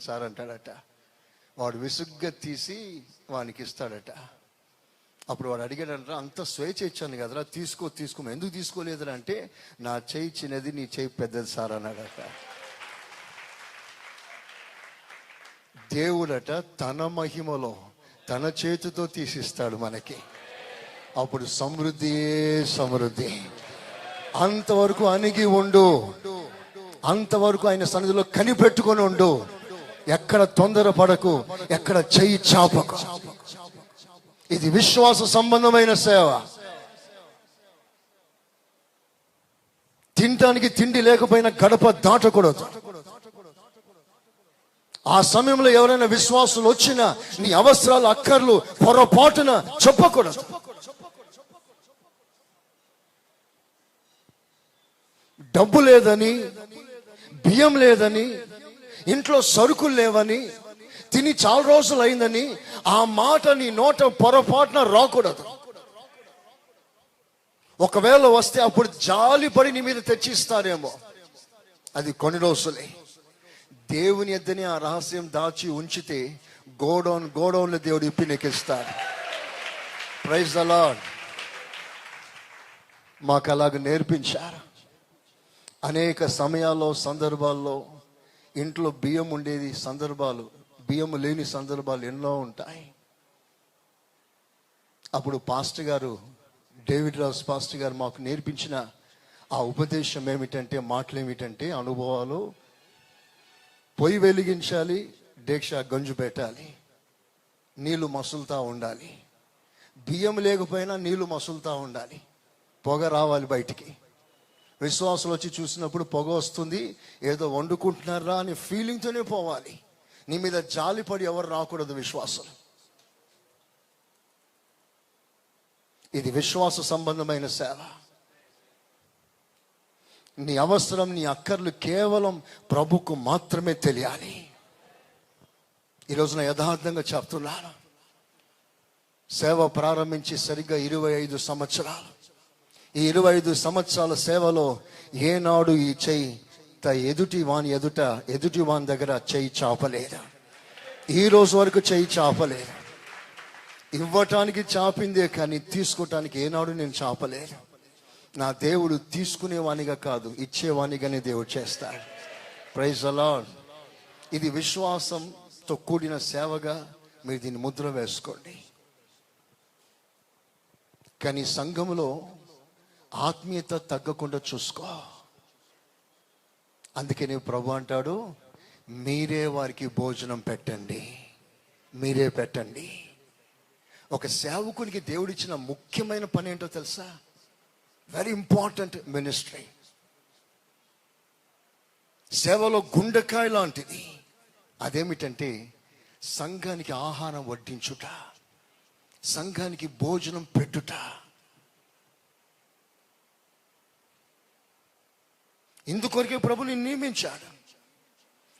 Sir అంటాడట. వాడు విసుగ్గా తీసి వానికి ఇస్తాడట. అప్పుడు వాడు అడిగాడంట, అంత స్వేచ్ఛ ఇచ్చాను కదరా, తీసుకో ఎందుకు తీసుకోలేదురా అంటే, నా చేయి చిన్నది నీ చేయి పెద్దది సార్ అన్నాడట. దేవుడట తన మహిమలో తన చేతితో తీసిస్తాడు మనకి. అప్పుడు సమృద్ధియే సమృద్ధి. అంతవరకు అణిగి ఉండు, అంతవరకు ఆయన సన్నిధిలో కనిపెట్టుకొని ఉండు. ఎక్కడ తొందరపడకు, ఎక్కడ చెయ్యి చాపకు. ఇది విశ్వాస సంబంధమైన సేవ. తినటానికి తిండి లేకపోయినా గడప దాటకూడదు. ఆ సమయంలో ఎవరైనా విశ్వాసులు వచ్చినా నీ అవసరాలు అక్కర్లు పొరపాటున చెప్పకూడదు. డబ్బు లేదని, బియ్యం లేదని, ఇంట్లో సరుకులు లేవని, తిని చాలా రోజులు అయిందని ఆ మాట నీ నోట పొరపాటున రాకూడదు. ఒకవేళ వస్తే అప్పుడు జాలిపడి నీ మీద తెచ్చిస్తారేమో. అది కొన్ని రోజులే. దేవుని ఎద్దని ఆ రహస్యం దాచి ఉంచితే గోడౌన్లో దేవుడు ఇప్పి నెక్కిస్తాడు. Praise the Lord. మాకు అలాగ నేర్పించారు. అనేక సమయాల్లో సందర్భాల్లో ఇంట్లో బియ్యం ఉండేది సందర్భాలు, బియ్యం లేని సందర్భాలు ఎన్నో ఉంటాయి. అప్పుడు పాస్టర్ గారు, డేవిడ్ రాజ్ పాస్టర్ గారు మాకు నేర్పించిన ఆ ఉపదేశం ఏమిటంటే, మాటలు ఏమిటంటే, అనుభవాలు, పొయ్యి వెలిగించాలి, డేక్ష గంజు పెట్టాలి, నీళ్లు మసులుతా ఉండాలి. బియ్యం లేకపోయినా నీళ్లు మసులుతా ఉండాలి, పొగ రావాలి బయటికి. విశ్వాసులు వచ్చి చూసినప్పుడు పొగ వస్తుంది, ఏదో వండుకుంటున్నారా అనే ఫీలింగ్తోనే పోవాలి. నీ మీద జాలిపడి ఎవరు రాకూడదు విశ్వాసులు. ఇది విశ్వాస సంబంధమైన సేవ. నీ అవసరం, నీ అక్కర్లు కేవలం ప్రభుకు మాత్రమే తెలియాలి. ఈరోజున యథార్థంగా చెప్తున్నాను, సేవ ప్రారంభించి సరిగ్గా 25 సంవత్సరాలు. ఈ 25 సంవత్సరాల సేవలో ఏనాడు ఈ చెయ్యి ఎదుటి వాని దగ్గర చెయ్యి చాపలేదు. ఈ రోజు వరకు చెయ్యి చాపలేదు. ఇవ్వటానికి చాపిందే కానీ తీసుకోవటానికి ఏనాడు నేను చాపలేదు. నా దేవుడు తీసుకునేవానిగా కాదు, ఇచ్చేవానిగానే దేవుడు చేస్తాడు. Praise the Lord. ఇది విశ్వాసంతో కూడిన సేవగా మీరు దీన్ని ముద్ర వేసుకోండి. కానీ సంఘములో ఆత్మీయత తగ్గకుండా చూసుకో. అందుకే నేను ప్రభు అంటాడు, మీరే వారికి భోజనం పెట్టండి, మీరే పెట్టండి. ఒక సేవకునికి దేవుడిచ్చిన ముఖ్యమైన పని ఏంటో తెలుసా? Very important ministry. సేవలో గుండెకాయ లాంటిది. అదేమిటంటే సంఘానికి ఆహారం వడ్డించుట, సంఘానికి భోజనం పెట్టుట. ఇందుకొరకే ప్రభుని నియమించాడు.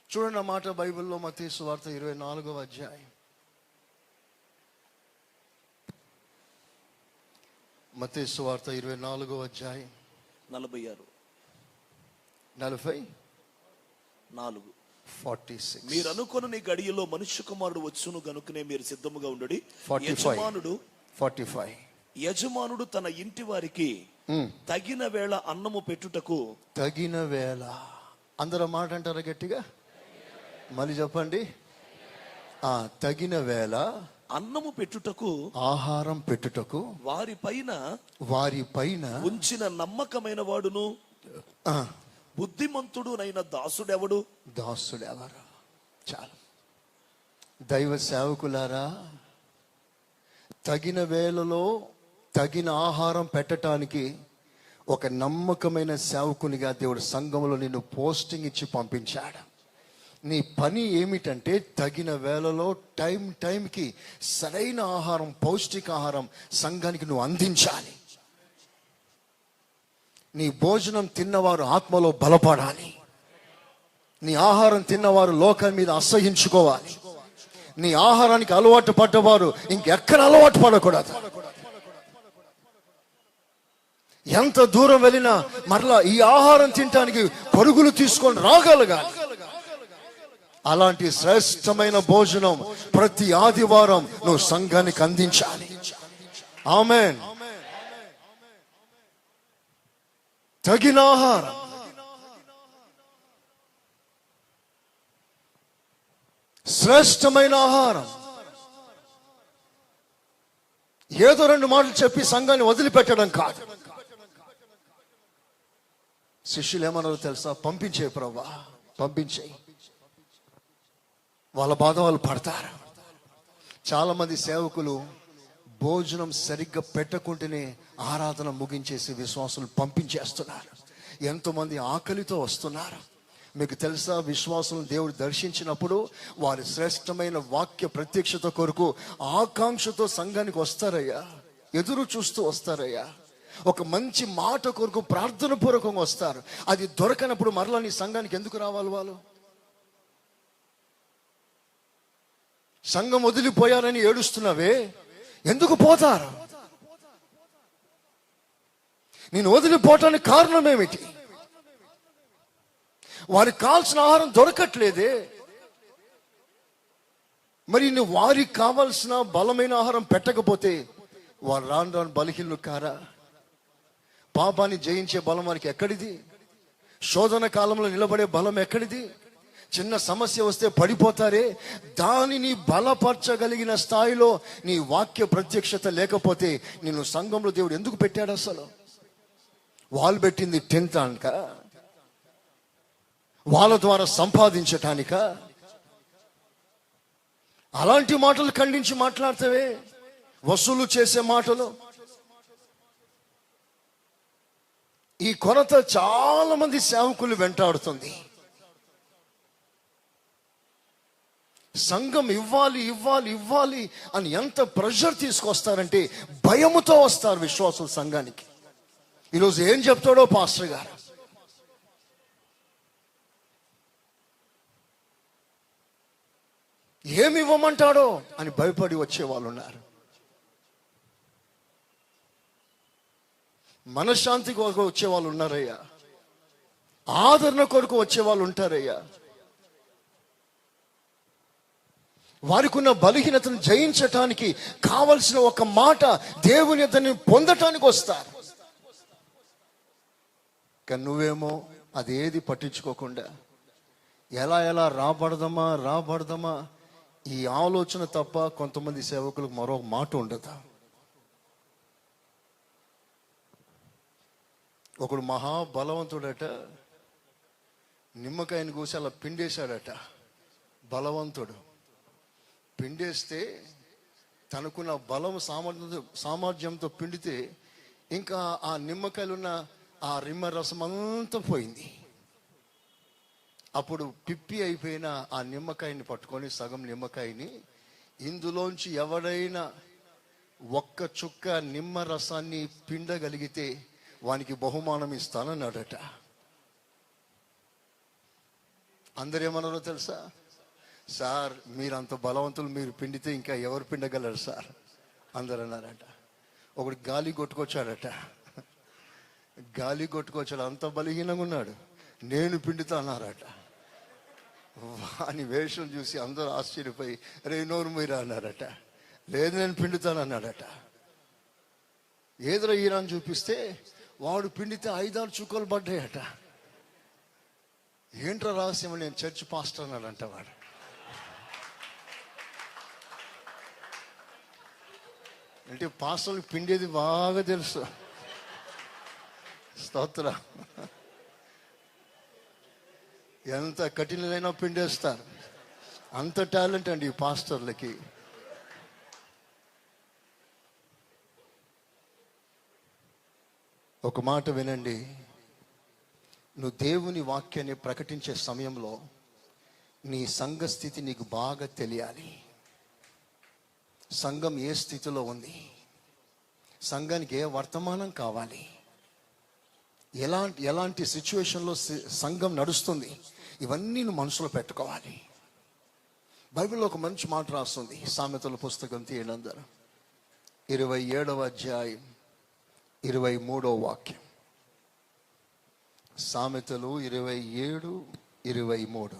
చూడండి ఆ మాట బైబిల్లో, మత్తయి సువార్త 24వ అధ్యాయం. మత్తయి సువార్త 24వ అధ్యాయం 46. మీరు అనుకున్న నీ గడియలో మనుష్య కుమారుడు వచ్చును గనుకనే మీరు సిద్ధముగా ఉండుడి. 45. యజమానుడు తన ఇంటి వారికి తగిన వేళ అన్నము పెట్టుటకు. తగిన వేళ. అందరూ మాట అంటారా గట్టిగా? మళ్ళీ చెప్పండి. తగిన వేళ అన్నము పెట్టుటకు, ఆహారం పెట్టుటకు వారి పైన ఉంచిన నమ్మకమైన వాడును బుద్ధిమంతుడునైన దాసుడెవడు? దాసుడెవరు? చాలు. దైవ సేవకులారా, తగిన వేళలో తగిన ఆహారం పెట్టడానికి ఒక నమ్మకమైన సేవకునిగా దేవుడు సంఘంలో నిన్ను పోస్టింగ్ ఇచ్చి పంపించాడు. నీ పని ఏమిటంటే తగిన వేళలో టైంకి సరైన ఆహారం, పౌష్టికాహారం సంఘానికి నువ్వు అందించాలి. నీ భోజనం తిన్నవారు ఆత్మలో బలపడాలి. నీ ఆహారం తిన్నవారు లోకం మీద అసహించుకోవాలి. నీ ఆహారానికి అలవాటు పడ్డవారు ఇంకెక్కడ అలవాటు పడకూడదు. ఎంత దూరం వెళ్ళినా మరలా ఈ ఆహారం తినటానికి పరుగులు తీసుకొని రాగలగాలి. అలాంటి శ్రేష్టమైన భోజనం ప్రతి ఆదివారం నువ్వు సంఘానికి అందించాలి. ఆమేన్. తగిన ఆహారం, శ్రేష్టమైన ఆహారం. ఏదో రెండు మాటలు చెప్పి సంఘాన్ని వదిలిపెట్టడం కాదు. శిష్యులు ఏమన్నారో తెలుసా? పంపించే ప్రభువా, పంపించేయి, వాళ్ళ బాధ వాళ్ళు పడతారు. చాలా మంది సేవకులు భోజనం సరిగ్గా పెట్టకుంటేనే ఆరాధన ముగించేసి విశ్వాసులు పంపించేస్తున్నారు. ఎంతోమంది ఆకలితో వస్తున్నారు. మీకు తెలుసా, విశ్వాసులను దేవుడు దర్శించినప్పుడు వారి శ్రేష్టమైన వాక్య ప్రత్యక్షత కొరకు ఆకాంక్షతో సంఘానికి వస్తారయ్యా, ఎదురు చూస్తూ వస్తారయ్యా. ఒక మంచి మాట కొరకు ప్రార్థన పూర్వకంగా వస్తారు. అది దొరకనప్పుడు మరలా నీ సంఘానికి ఎందుకు రావాలి? వాళ్ళు సంఘం వదిలిపోయారని ఏడుస్తున్నావే, ఎందుకు పోతారు? నేను వదిలిపోవటానికి కారణం ఏమిటి? వారికి కావాల్సిన ఆహారం దొరకట్లేదే. మరి నువ్వు వారికి కావాల్సిన బలమైన ఆహారం పెట్టకపోతే వారు రాను రాను బలహీనులు కారా? పాపాన్ని జయించే బలం వారికి ఎక్కడిది? శోధన కాలంలో నిలబడే బలం ఎక్కడిది? చిన్న సమస్య వస్తే పడిపోతారే, దానిని బలపరచగలిగిన స్థాయిలో నీ వాక్య ప్రత్యక్షత లేకపోతే నిన్ను సంఘంలో దేవుడు ఎందుకు పెట్టాడు? అసలు వాళ్ళు పెట్టింది తినటానిక? వాళ్ళ ద్వారా సంపాదించటానిక? అలాంటి మాటలు ఖండించి మాట్లాడతావే, వసూలు చేసే మాటలు. ఈ కొరత చాలా మంది సేవకులు వెంటాడుతుంది. సంఘం ఇవ్వాలి ఇవ్వాలి ఇవ్వాలి అని ఎంత ప్రెషర్ తీసుకొస్తారంటే భయముతో వస్తారు విశ్వాసులు సంఘానికి. ఈరోజు ఏం చెప్తాడో పాస్టర్ గారు, ఏమి ఇవ్వమంటాడో అని భయపడి వచ్చే వాళ్ళు ఉన్నారు. మనశ్శాంతి కొరకు వచ్చే వాళ్ళు ఉన్నారయ్యా, ఆదరణ కొరకు వచ్చే వాళ్ళు ఉంటారయ్యా. వారికి ఉన్న బలహీనతను జయించటానికి కావలసిన ఒక మాట దేవుని యొద్ద పొందటానికి వస్తారు. కానీ నువ్వేమో అదేది పట్టించుకోకుండా ఎలా ఎలా రాబడదామా ఈ ఆలోచన తప్ప కొంతమంది సేవకులకు మరో మాట ఉండదు. ఒకడు మహాబలవంతుడట, నిమ్మకాయని కోసి అలా పిండేశాడట. బలవంతుడు పిండేస్తే తనకున్న బలం సామర్థ్యంతో పిండితే ఇంకా ఆ నిమ్మకాయలున్న ఆ రిమ్మ రసం అంతా పోయింది. అప్పుడు పిప్పి అయిపోయిన ఆ నిమ్మకాయని పట్టుకొని, సగం నిమ్మకాయని, ఇందులోంచి ఎవడైనా ఒక్క చుక్క నిమ్మ రసాన్ని పిండగలిగితే వానికి బహుమానం ఇస్తానన్నాడట. అందరేమన్నారో తెలుసా? సార్ మీరంత బలవంతులు, మీరు పిండితే ఇంకా ఎవరు పిండగలరు సార్ అందరు అన్నారట. ఒకడు గాలి కొట్టుకొచ్చాడట, అంత బలహీనంగా ఉన్నాడు. నేను పిండితా అన్నారట. వాని వేషం చూసి అందరూ ఆశ్చర్యపోయి రే నోరు మీరా అన్నారట. లేదు నేను పిండుతానన్నాడట. ఏదో ఈరాని చూపిస్తే వాడు పిండితే 5-6 చుక్కలు పడ్డాయట. ఏంట్రా రహస్యం? నేను చర్చ్ పాస్టర్ అన్నాడంట వాడు. అంటే పాస్టర్లకు పిండేది బాగా తెలుసు. స్తోత్ర. ఎంత కఠినలైనా పిండేస్తారు, అంత టాలెంట్ అండి ఈ పాస్టర్లకి. ఒక మాట వినండి, నువ్వు దేవుని వాక్యాన్ని ప్రకటించే సమయంలో నీ సంఘ స్థితి నీకు బాగా తెలియాలి. సంఘం ఏ స్థితిలో ఉంది, సంఘానికి ఏ వర్తమానం కావాలి, ఎలాంటి సిచ్యువేషన్లో సంఘం నడుస్తుంది, ఇవన్నీ నువ్వు మనసులో పెట్టుకోవాలి. బైబిల్లో ఒక మంచి మాట రాస్తుంది. సామెతల పుస్తకం తీయండి అందరూ, 27వ అధ్యాయం 23వ వాక్యం. సామెతలు 27:23.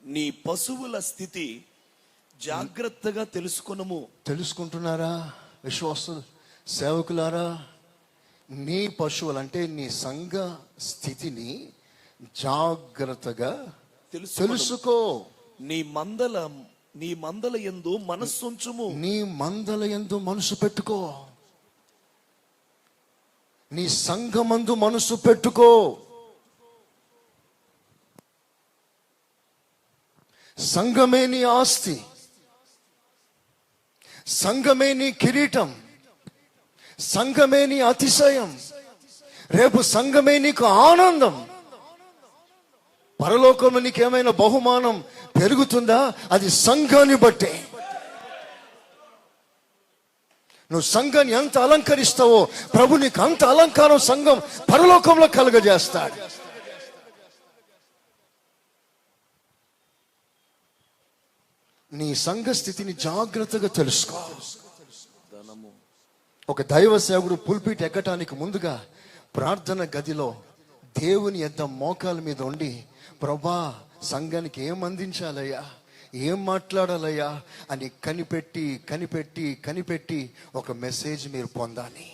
నీ పశువుల స్థితి జాగ్రత్తగా తెలుసుకొనుము. తెలుసుకుంటున్నారా విశ్వాసులు, సేవకులారా? నీ పశువులు అంటే నీ సంఘ స్థితిని జాగ్రత్తగా తెలుసుకో. నీ మందల యందు మనస్సుంచుము. నీ మందల యందు మనసు పెట్టుకో. నీ సంఘమందు మనసు పెట్టుకో. సంఘమే నీ ఆస్తి, సంఘమే నీ కిరీటం, సంఘమే నీ అతిశయం. రేపు సంఘమే నీకు ఆనందం. పరలోకంలో నీకు ఏమైనా బహుమానం పెరుగుతుందా? అది సంఘాన్ని బట్టే. నువ్వు సంఘాన్ని ఎంత అలంకరిస్తావో ప్రభు నీకు అంత అలంకారం సంఘం పరలోకంలో కలుగజేస్తాడు. నీ సంఘ స్థితిని జాగ్రత్తగా తెలుసుకో. ఒక దైవ సేవకుడు పుల్పిట్ ఎక్కటానికి ముందుగా ప్రార్థన గదిలో దేవుని యొద్ద మోకాల మీద ఉండి, ప్రభా సంఘానికి ఏం అందించాలయ్యా, ఏం మాట్లాడాలయ్యా అని కనిపెట్టి కనిపెట్టి కనిపెట్టి ఒక మెసేజ్ మీరు పొందాలి.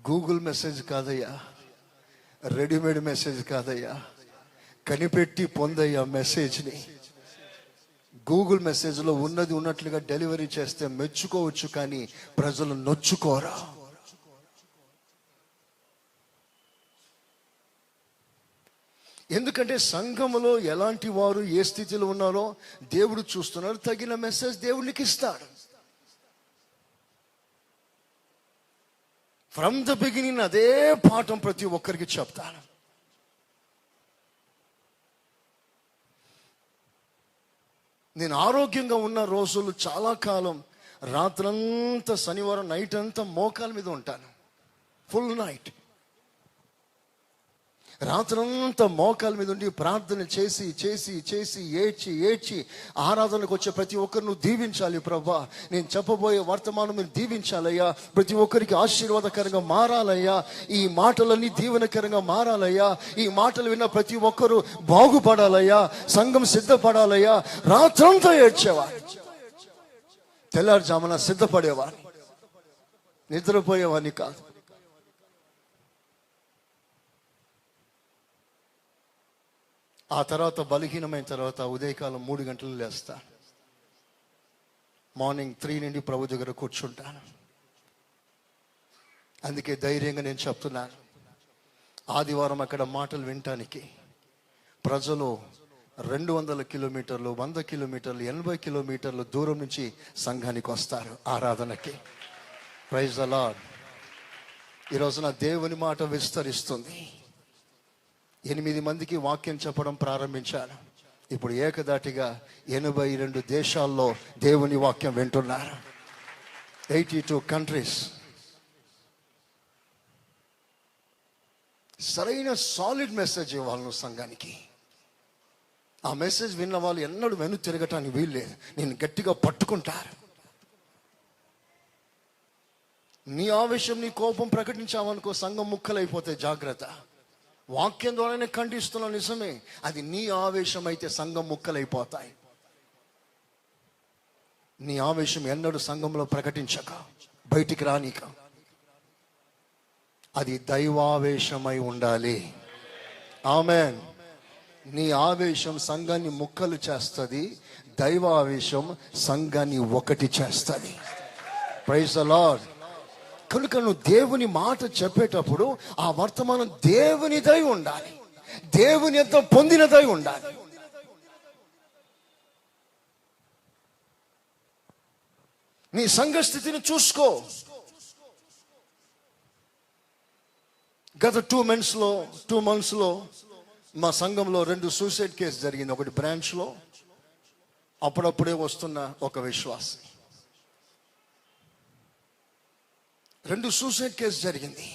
గూగుల్ మెసేజ్ కాదయ్యా, రెడీమేడ్ మెసేజ్ కాదయ్యా, కనిపెట్టి పొందయ్యా మెసేజ్ని. గూగుల్ మెసేజ్లో ఉన్నది ఉన్నట్లుగా డెలివరీ చేస్తే మెచ్చుకోవచ్చు, కానీ ప్రజలు నొచ్చుకోరా. ఎందుకంటే సంఘములో ఎలాంటి వారు ఏ స్థితిలో ఉన్నారో దేవుడు చూస్తున్నారు. తగిన మెసేజ్ దేవునికి ఇస్తాడు. ఫ్రమ్ ద బిగినింగ్ అదే పాఠం ప్రతి ఒక్కరికి చెప్తాను. నేను ఆరోగ్యంగా ఉన్న రోజులు చాలా కాలం రాత్రంతా, శనివారం నైట్ అంతా మోకాల మీద ఉంటాను. ఫుల్ నైట్ రాత్రంతా మోకాల మీద ఉండి ప్రార్థన చేసి చేసి చేసి ఏడ్చి ఏడ్చి ఆరాధనకు వచ్చే ప్రతి ఒక్కరు నువ్వు దీవించాలి ప్రభా. నేను చెప్పబోయే వర్తమానం మీరు దీవించాలయ్యా. ప్రతి ఒక్కరికి ఆశీర్వాదకరంగా మారాలయ్యా. ఈ మాటలన్నీ దీవెనకరంగా మారాలయ్యా. ఈ మాటలు విన్న ప్రతి ఒక్కరు బాగుపడాలయ్యా. సంఘం సిద్ధపడాలయ్యా. రాత్రంతా ఏడ్చేవాడు, తెల్లారుజామున సిద్ధపడేవాడు, నిద్రపోయేవాడిని కాదు. ఆ తర్వాత బలహీనమైన తర్వాత ఉదయకాలం 3 గంటలు లేస్తా. మార్నింగ్ 3 నుండి ప్రభు దగ్గర కూర్చుంటాను. అందుకే ధైర్యంగా నేను చెప్తున్నాను, ఆదివారం అక్కడ మాటలు వినటానికి ప్రజలు 200 కిలోమీటర్లు, 100 కిలోమీటర్లు, 80 కిలోమీటర్లు దూరం నుంచి సంఘానికి వస్తారు ఆరాధనకి. Praise the Lord. ఈరోజు నా దేవుని మాట విస్తరిస్తుంది. 8 మందికి వాక్యం చెప్పడం ప్రారంభించాను. ఇప్పుడు ఏకదాటిగా 82 దేశాల్లో దేవుని వాక్యం వింటున్నారు. 82 కంట్రీస్. సరైన సాలిడ్ మెసేజ్ ఇవ్వాలి సంఘానికి. ఆ మెసేజ్ విన్న వాళ్ళు ఎన్నడూ వెను తిరగటానికి వీల్లేదు. నేను గట్టిగా పట్టుకుంటారు. నీ ఆవేశం, నీ కోపం ప్రకటించావనుకో సంఘం ముక్కలైపోతే జాగ్రత్త. వాక్యం ద్వారానే ఖండిస్తున్నా, నిజమే. అది నీ ఆవేశం అయితే సంఘం ముక్కలైపోతాయి. నీ ఆవేశం ఎన్నడూ సంఘంలో ప్రకటించక, బయటికి రానిక. అది దైవావేశమై ఉండాలి. ఆమేన్. నీ ఆవేశం సంఘాన్ని ముక్కలు చేస్తుంది, దైవావేశం సంఘాన్ని ఒకటి చేస్తుంది. Praise the Lord. కనుక నువ్వు దేవుని మాట చెప్పేటప్పుడు ఆ వర్తమానం దేవునిదై ఉండాలి, దేవుని ఎంత పొందినదై ఉండాలి. నీ సంఘ స్థితిని చూసుకో. గత 2 మంత్స్లో మా సంఘంలో 2 సూసైడ్ కేసు జరిగింది. ఒకటి బ్రాంచ్లో, అప్పుడప్పుడే వస్తున్న ఒక విశ్వాసి. 2 సూసైడ్ కేసు జరిగింది.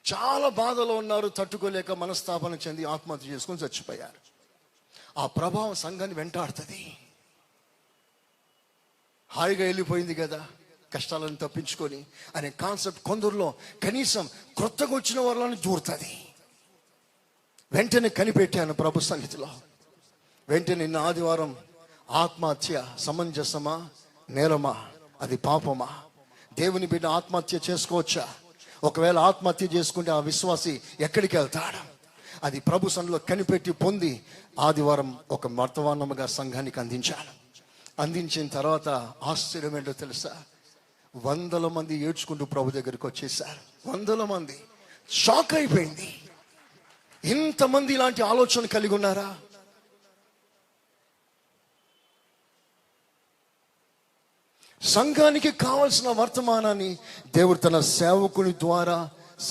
చాలా బాధలో ఉన్నారు, తట్టుకోలేక మనస్తాపన చెంది ఆత్మహత్య చేసుకొని చచ్చిపోయారు. ఆ ప్రభావం సంఘాన్ని వెంటాడుతుంది. హాయిగా వెళ్ళిపోయింది కదా, కష్టాలను తప్పించుకొని అనే కాన్సెప్ట్ కొందరిలో కనీసం కొత్తగా వచ్చిన వాళ్ళని దూరుతుంది. వెంటనే కనిపెట్టాను ప్రభు సన్నిధిలో. వెంటనే నిన్న ఆదివారం ఆత్మహత్య సమంజసమా, నేరమా, అది పాపమా? దేవుని బిడ్డ ఆత్మహత్య చేసుకోవచ్చా? ఒకవేళ ఆత్మహత్య చేసుకుంటే ఆ విశ్వాసి ఎక్కడికి వెళ్తాడు? అది ప్రభు సన్నిధిలో కనిపెట్టి పొంది ఆదివారం ఒక వర్తమానముగా సంఘానికి అందించాను. అందించిన తర్వాత ఆశ్చర్యం ఏంటో తెలుసా? 100 మంది ఏడ్చుకుంటూ ప్రభు దగ్గరికి వచ్చేసారు. 100 మంది. షాక్ అయిపోయింది. ఇంతమంది ఇలాంటి ఆలోచన కలిగి ఉన్నారా? సంఘానికి కావలసిన వర్తమానాన్ని దేవుడు తన సేవకుని ద్వారా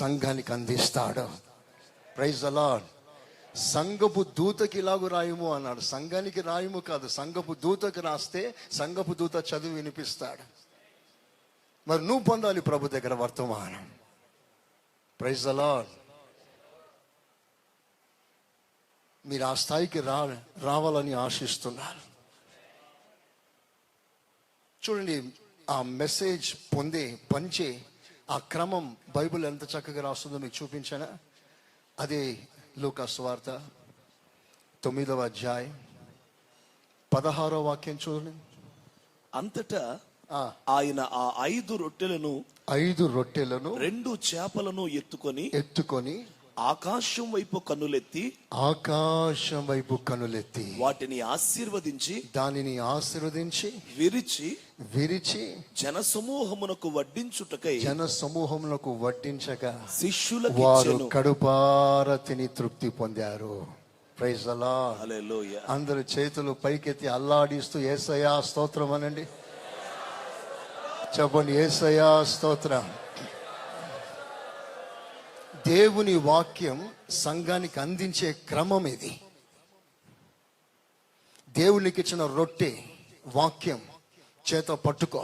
సంఘానికి అందిస్తాడు. Praise the Lord. సంఘపు దూతకి ఇలాగూ రాయము అన్నాడు. సంఘానికి రాయము కాదు, సంఘపు దూతకి రాస్తే సంఘపు దూత చదువు వినిపిస్తాడు. మరి నువ్వు పొందాలి ప్రభు దగ్గర వర్తమానం. Praise the Lord. మీరు ఆ స్థాయికి రావాలని ఆశిస్తున్నారు. చూడండి, ఆ మెసేజ్ పంచే ఆ క్రమం బైబిల్ ఎంత చక్కగా రాస్తుందో మీకు చూపించానా? అదే లూకా సువార్త 9వ అధ్యాయం 16వ వాక్యం చూడండి. అంతటా ఆయన ఆ 5 రొట్టెలను 2 చేపలను ఎత్తుకొని ఆకాశం వైపు కన్నులెత్తి వాటిని దానిని ఆశీర్వదించి విరిచి జనసమూహమునకు వడ్డించగా శిష్యులకు వారు కడుపార తిని తృప్తి పొందారు. Praise the Lord. హల్లెలూయా. అందరూ చేతులు పైకెత్తి అల్లాడిస్తూ యేసయ్యా స్తోత్రం అనండి. చెప్పండి, యేసయ్యా స్తోత్రం. దేవుని వాక్యం సంఘానికి అందించే క్రమం ఇది. దేవునికి ఇచ్చిన రొట్టె వాక్యం చేత పట్టుకో.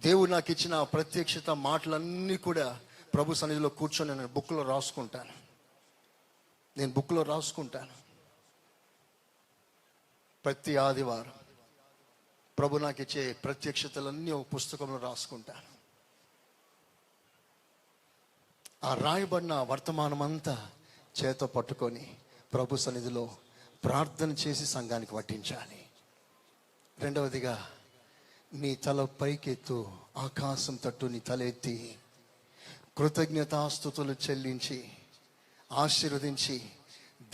దేవుడు నాకు ఇచ్చిన ప్రత్యక్షత మాటలన్నీ కూడా ప్రభు సన్నిధిలో కూర్చొని నేను బుక్లో రాసుకుంటాను. ప్రతి ఆదివారం ప్రభు నాకు ఇచ్చే ప్రత్యక్షతలన్నీ ఒక పుస్తకంలో రాసుకుంటాను. ఆ రాయబడిన వర్తమానం అంతా చేత పట్టుకొని ప్రభు సన్నిధిలో ప్రార్థన చేసి సంఘానికి వడ్డించాలి. రెండవదిగా, నీ తల పైకెత్తు, ఆకాశం తట్టు నీ తల ఎత్తి కృతజ్ఞతాస్తుతులు చెల్లించి ఆశీర్వదించి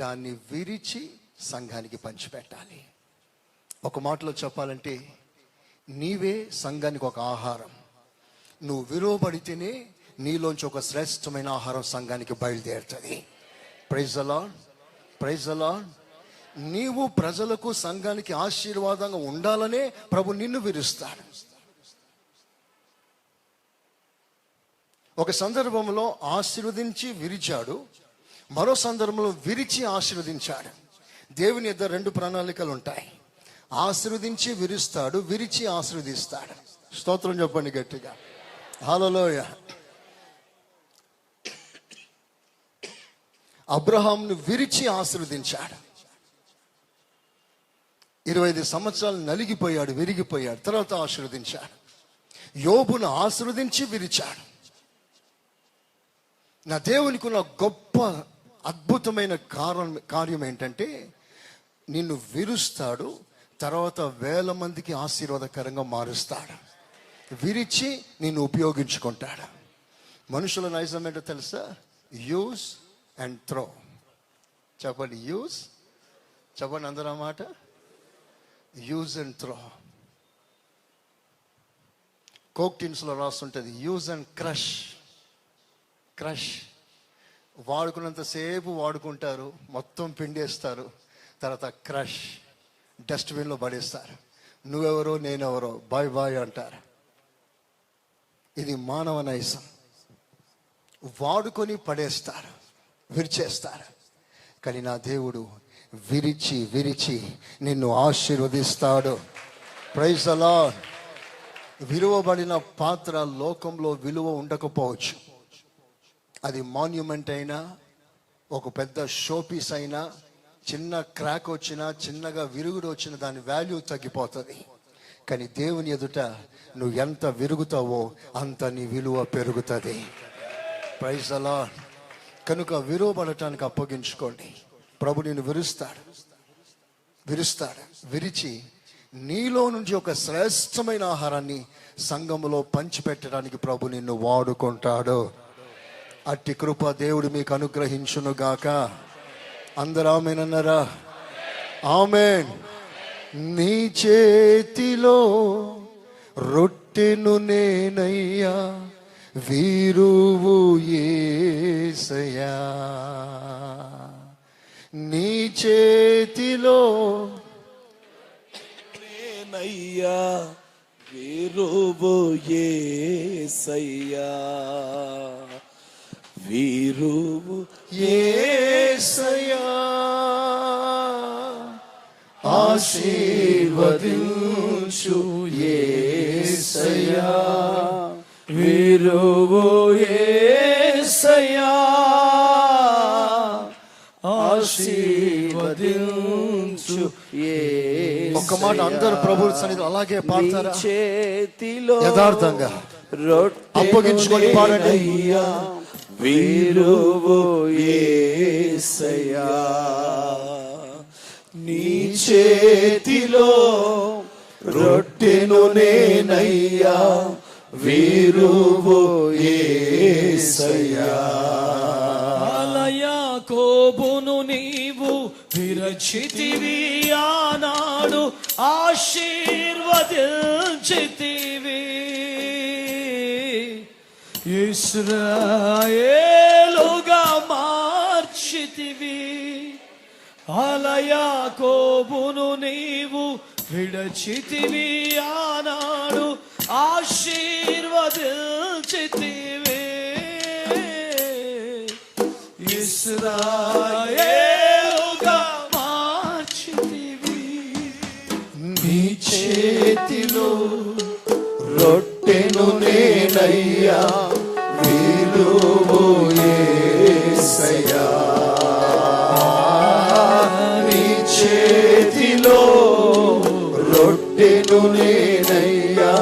దాన్ని విరిచి సంఘానికి పంచిపెట్టాలి. ఒక మాటలో చెప్పాలంటే, నీవే సంఘానికి ఒక ఆహారం. నువ్వు విలువబడితేనే నీలోంచి ఒక శ్రేష్టమైన ఆహారం సంఘానికి బయలుదేరుతుంది. Praise the Lord. Praise the Lord. నీవు ప్రజలకు సంఘానికి ఆశీర్వాదంగా ఉండాలనే ప్రభు నిన్ను విరుస్తాడు. ఒక సందర్భంలో ఆశీర్వదించి విరిచాడు, మరో సందర్భంలో విరిచి ఆశీర్వదించాడు. దేవుని యొద్ద 2 ప్రణాళికలు ఉంటాయి. ఆశీర్వదించి విరుస్తాడు, విరిచి ఆశీర్వదిస్తాడు. స్తోత్రం చెప్పండి గట్టిగా. హల్లెలూయా. అబ్రహాంను విరిచి ఆశీర్వదించాడు. 25 సంవత్సరాలు నలిగిపోయాడు, విరిగిపోయాడు. తర్వాత ఆశీర్వదించాడు. యోబును ఆశీర్వదించి విరిచాడు. నా దేవునికి ఉన్న గొప్ప అద్భుతమైన కార్యం ఏంటంటే, నిన్ను విరుస్తాడు, తర్వాత 1000 మందికి ఆశీర్వాదకరంగా మారుస్తాడు. విరిచి నిన్ను ఉపయోగించుకుంటాడు. మనుషుల నైజం ఏంటో తెలుసా? Use and throw. చెప్పండి, యూజ్. చెప్పండి అందరూ ఆ మాట. Use and throw. కోక్ టిన్స్లో రాస్తుంటుంది యూజ్ అండ్ క్రష్. వాడుకున్నంతసేపు వాడుకుంటారు, మొత్తం పిండేస్తారు, తర్వాత క్రష్, డస్ట్బిన్లో పడేస్తారు. నువ్వెవరో నేనెవరో బాయ్ బాయ్ అంటారు. ఇది మానవ నైజం. వాడుకొని పడేస్తారు, విరిచేస్తారు. కానీ నా దేవుడు విరిచి విరిచి నిన్ను ఆశీర్వదిస్తాడు. Praise the lord. విలువబడిన పాత్ర లోకంలో విలువ ఉండకపోవచ్చు. అది మాన్యుమెంట్ అయినా, ఒక పెద్ద షోపీస్ అయినా, చిన్న క్రాక్ వచ్చినా, చిన్నగా విరుగుడు వచ్చిన దాని వాల్యూ తగ్గిపోతుంది. కానీ దేవుని ఎదుట నువ్వు ఎంత విరుగుతావో అంత నీ విలువ పెరుగుతుంది. Praise the Lord. కనుక విరువబడటానికి అప్పగించుకోండి. ప్రభు నిన్ను విరుస్తాడు. విరిచి నీలో నుంచి ఒక శ్రేష్టమైన ఆహారాన్ని సంఘములో పంచిపెట్టడానికి ప్రభు నిన్ను వాడుకుంటాడు. అట్టి కృప దేవుడు మీకు అనుగ్రహించును గాక. అందరూ ఆమేన్ అన్నారా? ఆమేన్. నీ చేతిలో రొట్టెను నేనయ్యా, వీరువు యేసయ్యా. నీ చేతిలో నేనయ్యా, వీరువు యేసయ్యా. వీరువు యేసయ్యా. ఆశీర్వదించు యేసయ్యా. వీరువు యేసయ్యా. ఆశీర్వదించు యేసయ్యా. ఒక్క మాట అందరూ ప్రభు సన్నిధిలో అలాగే పాడతారా? చేతిలో యథార్థంగా అప్పగించుకొని పాడండి. వీరువు యేసయ్యా. నీ చేతిలో రొట్టెను నేనయ్యా, వీరువు యేసయ్యా. యాకోబును నీవు విరచితివి, ఆనాడు ఆశీర్వదించితివి. ఇశ్రాయేలుగా మార్చితివి. యాకోబును నీవు విడచితివి, ఆనాడు ఆశీర్వదించితివి. ఇశ్రాయేలుగా మార్చితివి. నీ చేతిలో రొట్టెను నేనయ్యా, వీరువు యేసయ్యా. నీ చేతిలో రొట్టెను నేనయ్యా,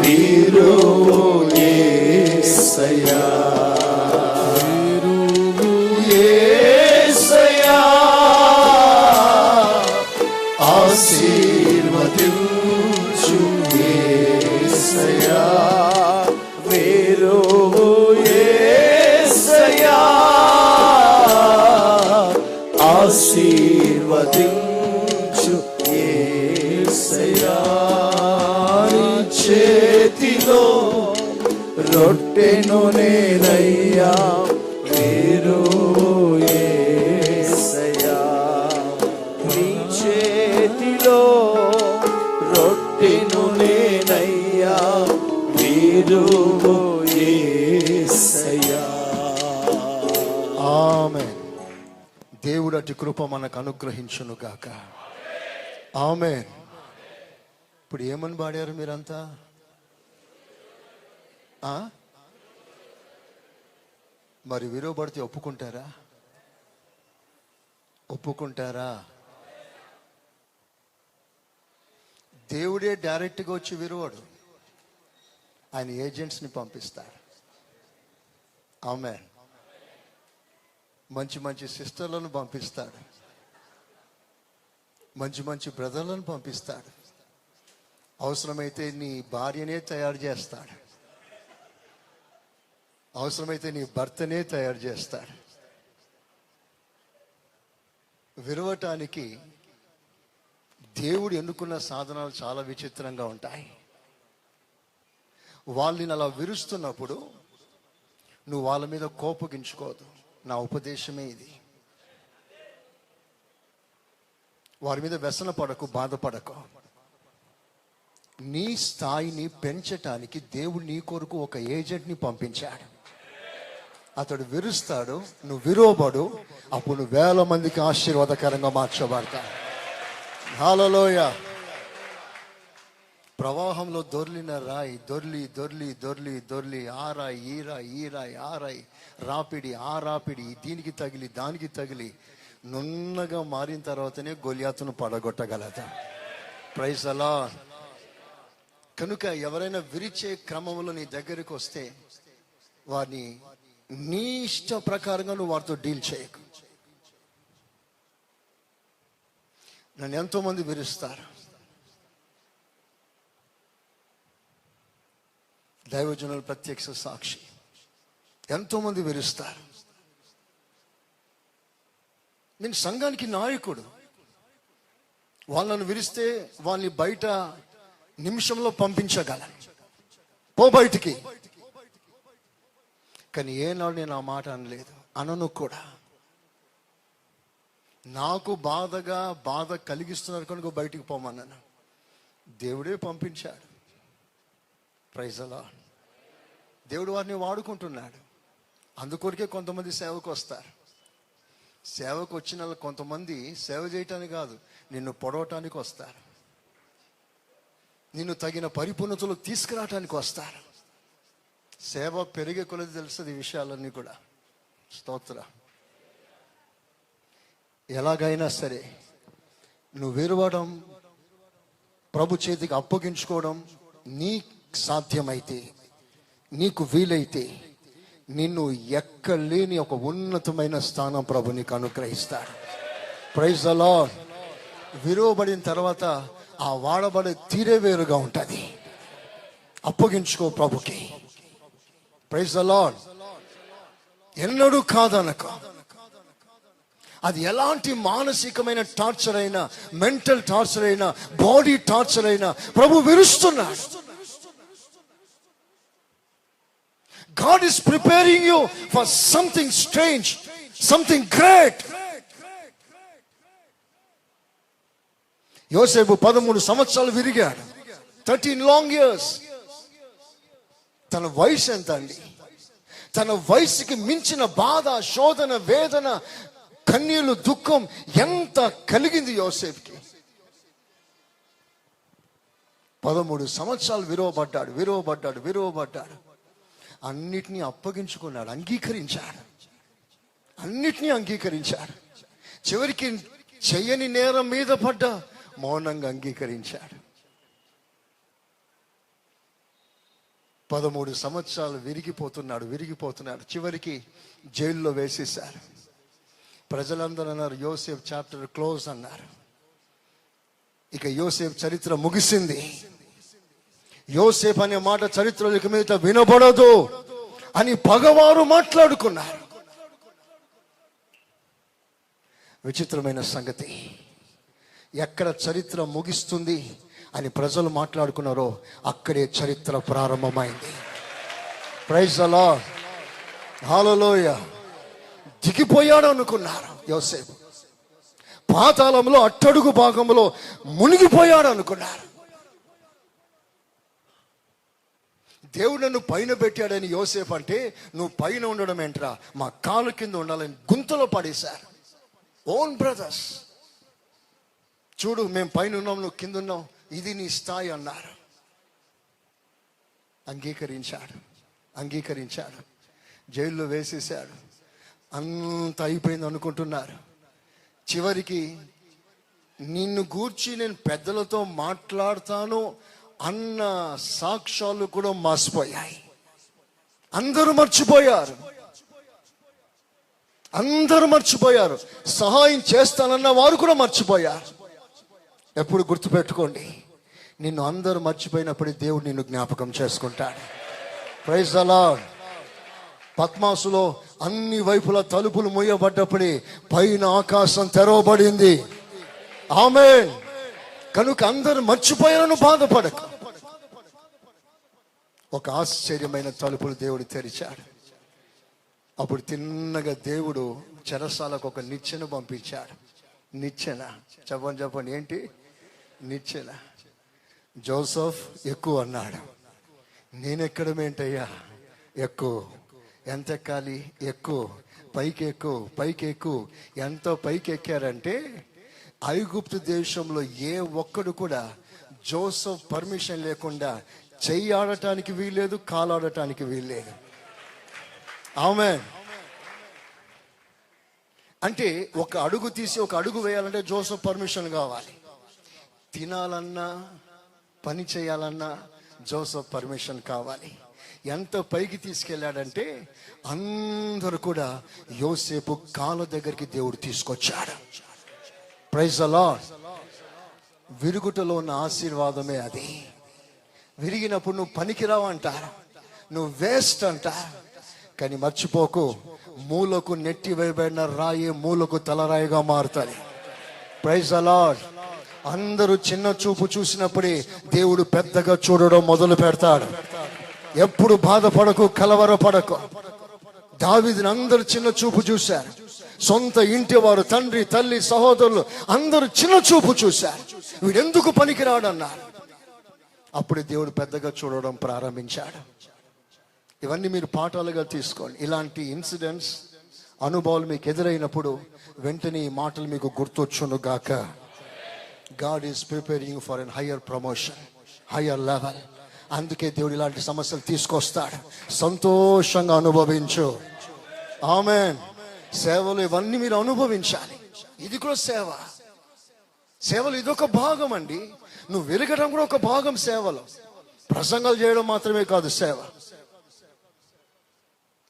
వీరువు యేసయ్యా. ఆశీర్వదించు యేసయ్యా. వీరువు యేసయ్యా. ఆశీర్వదించు యేసయ్యా. నీ చేతిలో రొట్టెను నేనయ్యా, వీరువు యేసయ్యా. నీ చేతిలో రొట్టెను నేనయ్యా, వీరువు యేసయ్యా. ఆమేన్. దేవుడు అటు కృప మనకు అనుగ్రహించును గాక. ఆమేన్. ఇప్పుడు ఏమని పాడారు మీరంతా? మరి విలువబడితే ఒప్పుకుంటారా? ఒప్పుకుంటారా? దేవుడే డైరెక్ట్గా వచ్చి విరువడు, ఆయన ఏజెంట్స్ని పంపిస్తాడు. ఆమేన్. మంచి మంచి సిస్టర్లను పంపిస్తాడు, మంచి మంచి బ్రదర్లను పంపిస్తాడు. అవసరమైతే నీ భార్యనే తయారు చేస్తాడు, అవసరమైతే నీ భర్తనే తయారు చేస్తాడు. విరవటానికి దేవుడు ఎన్నుకున్న సాధనాలు చాలా విచిత్రంగా ఉంటాయి. వాళ్ళని అలా విరుస్తున్నప్పుడు నువ్వు వాళ్ళ మీద కోపగించుకోదు. నా ఉపదేశమే ఇది. వారి మీద వ్యసన పడకు, బాధపడకు. నీ స్థాయిని పెంచటానికి దేవుడు నీ కొరకు ఒక ఏజెంట్ని పంపించాడు. అతడు విరుస్తాడు, నువ్వు విరువబడు. అప్పుడు నువ్వు 1000 మందికి ఆశీర్వాదకరంగా మార్చబడతావు. హల్లెలూయా. ప్రవాహంలో దొర్లిన రాయి దొర్లి దొర్లి దొర్లి దొర్లి ఆ రాయి ఈ రాయి ఈ రాయి ఆ రాయి, రాపిడి ఆ రాపిడి, దీనికి తగిలి దానికి తగిలి నున్నగా మారిన తర్వాతనే గొలియాతును పడగొట్టగలదు. Praise the Lord. కనుక ఎవరైనా విరిచే క్రమంలో నీ దగ్గరికి వస్తే వారిని నీ ఇష్ట ప్రకారంగా నువ్వు వారితో డీల్ చేయకు. నన్ను ఎంతో మంది విరుస్తారు. దైవజనుల ప్రత్యక్ష సాక్షి, ఎంతో మంది విరుస్తారు. నేను సంఘానికి నాయకుడు. వాళ్ళను విరిస్తే వాళ్ళని బయట నిమిషంలో పంపించగలను, పో బయటికి. కానీ ఏనాడు నేను ఆ మాట అనలేదు, అనను కూడా. నాకు బాధ కలిగిస్తున్నారు కనుక బయటికి పోమన్నాను. దేవుడే పంపించాడు. Praise the Lord. దేవుడు వారిని వాడుకుంటున్నాడు. అందుకొరకే కొంతమంది సేవకు వస్తారు. సేవకు వచ్చిన వాళ్ళు కొంతమంది సేవ చేయటానికి కాదు, నిన్ను పొడవటానికి వస్తారు, నిన్ను తగిన పరిపూర్ణతలో తీసుకురావటానికి వస్తారు. సేవ పెరిగే కొలది తెలుస్తుంది ఈ విషయాలన్నీ కూడా. స్తోత్ర. ఎలాగైనా సరే నువ్వు విరవడం, ప్రభు చేతికి అప్పగించుకోవడం నీ సాధ్యమైతే, నీకు వీలైతే, నిన్ను ఎక్కలేని ఒక ఉన్నతమైన స్థానం ప్రభు నీకు అనుగ్రహిస్తాడు. Praise the lord. విరువబడిన తర్వాత ఆ వాడబడే తీరే వేరుగా ఉంటుంది. అప్పగించుకో ప్రభుకి. Praise the Lord. ఎన్నడూ కాదనక. అది ఎలాంటి మానసికమైన టార్చర్ అయినా, మెంటల్ టార్చర్ అయినా, బాడీ టార్చర్ అయినా ప్రభు విరుస్తున్నాడు. God is preparing you for something strange, something great. యోసేపు 13 సంవత్సరాలు విరిగాడు. 13 long years. తన వయసు ఎంత అండి? తన వయసుకి మించిన బాధ, శోధన, వేదన, కన్నీళ్లు, దుఃఖం ఎంత కలిగింది యోసేపుకి. 13 సంవత్సరాలు విరువబడ్డాడు. అన్నిటినీ అప్పగించుకున్నాడు, అంగీకరించాడు. చివరికి చెయ్యని నేరం మీద పడ్డ మౌనంగా అంగీకరించాడు. 13 సంవత్సరాలు విరిగిపోతున్నాడు. చివరికి జైల్లో వేసేశారు. ప్రజలందరూ అన్నారు, యోసేపు చాప్టర్ క్లోజ్ అన్నారు. ఇక యోసేపు చరిత్ర ముగిసింది. యోసేపు అనే మాట చరిత్రలో ఇక మీద వినబడదు అని పగవారు మాట్లాడుకున్నారు. విచిత్రమైన సంగతి, ఎక్కడ చరిత్ర ముగిస్తుంది అని ప్రజలు మాట్లాడుకున్నారో అక్కడే చరిత్ర ప్రారంభమైంది. Praise the Lord. హల్లెలూయా. దిగిపోయాడు అనుకున్నారు యోసేపు. పాతాళంలో అట్టడుగు భాగంలో మునిగిపోయాడు అనుకున్నారు. దేవుడు నన్ను పైన పెట్టాడని యోసేపు అంటే, నువ్వు పైన ఉండడం ఏంట్రా, మా కాలు కింద ఉండాలని గుంతలో పడేశారు. Own brothers. చూడు, మేము పైన ఉన్నాం, నువ్వు కింద ఉన్నావు, ఇది నీ స్థాయి అన్నారు. అంగీకరించాడు. జైల్లో వేసేశాడు. అంత అయిపోయింది అనుకుంటున్నారు. చివరికి నిన్ను గూర్చి నేను పెద్దలతో మాట్లాడతాను అన్న సాక్ష్యాలు కూడా మాసిపోయాయి. అందరూ మర్చిపోయారు. సహాయం చేస్తానన్న వారు కూడా మర్చిపోయారు. ఎప్పుడు గుర్తుపెట్టుకోండి, నిన్ను అందరూ మర్చిపోయినప్పుడు దేవుడు నిన్ను జ్ఞాపకం చేసుకుంటాడు. Praise the lord. పద్మాసులో అన్ని వైపుల తలుపులు మూయబడ్డప్పుడే పైన ఆకాశం తెరవబడింది. ఆమేన్. కనుక అందరూ మర్చిపోయారని బాధపడకు. ఒక ఆశ్చర్యమైన తలుపులు దేవుడు తెరిచాడు. అప్పుడు తిన్నగా దేవుడు చెరసాలకు ఒక నిచ్చెన పంపించాడు. నిచ్చెన చెప్పండి ఏంటి? నిచ్చెన. జోసెఫ్ ఎక్కువ అన్నాడు. నేనెక్కడమేంటయ్యా, ఎక్కువ. ఎంత ఎక్కాలి? ఎక్కువ. పైకి ఎక్కువ. ఎంతో పైకి ఎక్కారంటే ఐగుప్తు దేశంలో ఏ ఒక్కడు కూడా జోసెఫ్ పర్మిషన్ లేకుండా చెయ్యి ఆడటానికి వీల్లేదు, కాలాడటానికి వీల్లేదు. ఆమేన్. అంటే ఒక అడుగు తీసి ఒక అడుగు వేయాలంటే జోసెఫ్ పర్మిషన్ కావాలి. తినాలన్నా, పని చేయాలన్నా, జోసెఫ్ పర్మిషన్ కావాలి. ఎంత పైకి తీసుకెళ్ళాడంటే అందరూ కూడా యోసేపు కాళ్ళ దగ్గరికి దేవుడు తీసుకొచ్చాడు. Praise the lord. విరుగుటలో ఉన్న ఆశీర్వాదమే అది. విరిగినప్పుడు నువ్వు పనికిరావు అంటారు, నువ్వు వేస్ట్ అంటారు. కానీ మర్చిపోకు, మూలకు నెట్టి వేయబడిన రాయి మూలకు తలరాయిగా మారుతుంది. Praise the Lord. అందరూ చిన్న చూపు చూసినప్పుడే దేవుడు పెద్దగా చూడడం మొదలు పెడతాడు. ఎప్పుడు బాధపడకు, కలవరపడకు. దావీదుని అందరూ చిన్న చూపు చూశారు. సొంత ఇంటి వారు, తండ్రి, తల్లి, సహోదరులు అందరూ చిన్న చూపు చూశారు. వీడెందుకు పనికిరాడు అన్నారు. అప్పుడు దేవుడు పెద్దగా చూడడం ప్రారంభించాడు. ఇవన్నీ మీరు పాఠాలుగా తీసుకోండి. ఇలాంటి ఇన్సిడెంట్స్, అనుభవాలు మీకు ఎదురైనప్పుడు వెంటనే ఈ మాటలు మీకు గుర్తొచ్చును గాక. God is preparing for an higher promotion, higher level. అందుకే దేవుడు ఇలాంటి సమస్యలు తీసుకొస్తాడు. సంతోషంగా అనుభవించు. ఆమేన్. సేవలు ఇవన్నీ మీరు అనుభవించాలి. ఇది కూడా సేవ. సేవలు ఇదొక భాగం అండి. నువ్వు వెలగడం కూడా ఒక భాగం సేవలో. ప్రసంగాలు చేయడం మాత్రమే కాదు సేవ.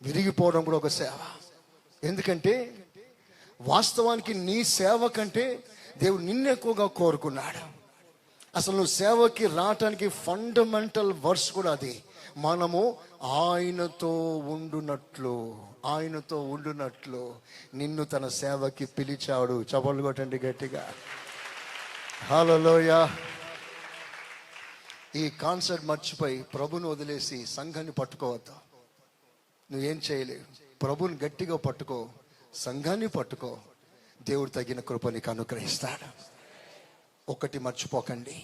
విరిగిపోవడం కూడా ఒక సేవ. ఎందుకంటే వాస్తవానికి నీ సేవ కంటే దేవుడు నిన్ను ఎక్కువగా కోరుకున్నాడు. అసలు నువ్వు సేవకి రావటానికి ఫండమెంటల్ వర్స్ కూడా అది. మనము ఆయనతో ఉండునట్లు, ఆయనతో ఉండునట్లు నిన్ను తన సేవకి పిలిచాడు. చపలు కొట్టండి గట్టిగా. హల్లెలూయా. ఈ కాన్సెప్ట్ మర్చిపోయి ప్రభుని వదిలేసి సంఘాన్ని పట్టుకోవద్దు. నువ్వేం చేయలేవు. ప్రభుని గట్టిగా పట్టుకో, సంఘాన్ని పట్టుకో. దేవుడు తగిన కృప నీకు అనుగ్రహిస్తాడు. ఒకటి మర్చిపోకండి,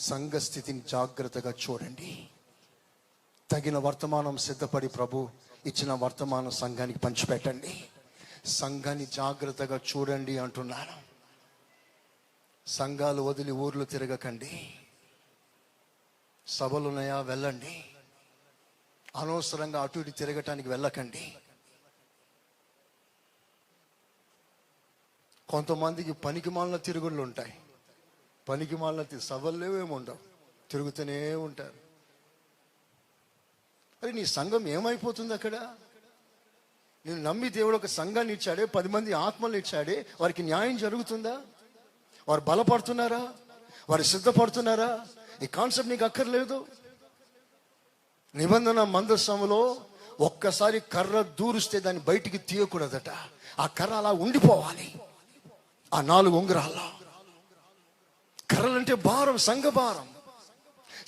సంఘ స్థితిని జాగ్రత్తగా చూడండి. తగిన వర్తమానం సిద్ధపడి ప్రభు ఇచ్చిన వర్తమానం సంఘానికి పంచిపెట్టండి. సంఘాన్ని జాగ్రత్తగా చూడండి అంటున్నాను. సంఘాలు వదిలి ఊర్లు తిరగకండి. సభలున్నాయా వెళ్ళండి. అనవసరంగా అటు ఇటు తిరగటానికి వెళ్ళకండి. కొంతమందికి పనికిమాలిన తిరుగుళ్ళు ఉంటాయి. పనికిమాలిన సభల్లో ఏముండవు, తిరుగుతూనే ఉంటారు. అరే నీ సంఘం ఏమైపోతుంది అక్కడ? నేను నమ్మి దేవుడు ఒక సంఘాన్ని ఇచ్చాడే, 10 మంది ఆత్మలు ఇచ్చాడే, వారికి న్యాయం జరుగుతుందా? వారు బలపడుతున్నారా? వారు సిద్ధపడుతున్నారా? ఈ కాన్సెప్ట్ నీకు అక్కర్లేదు. నిబంధన మందసములో ఒక్కసారి కర్ర దూరిస్తే దాన్ని బయటికి తీయకూడదట. ఆ కర్ర అలా ఉండిపోవాలి. ఆ 4 ఉంగరాల్లో. కర్రలంటే భారం, సంఘ భారం.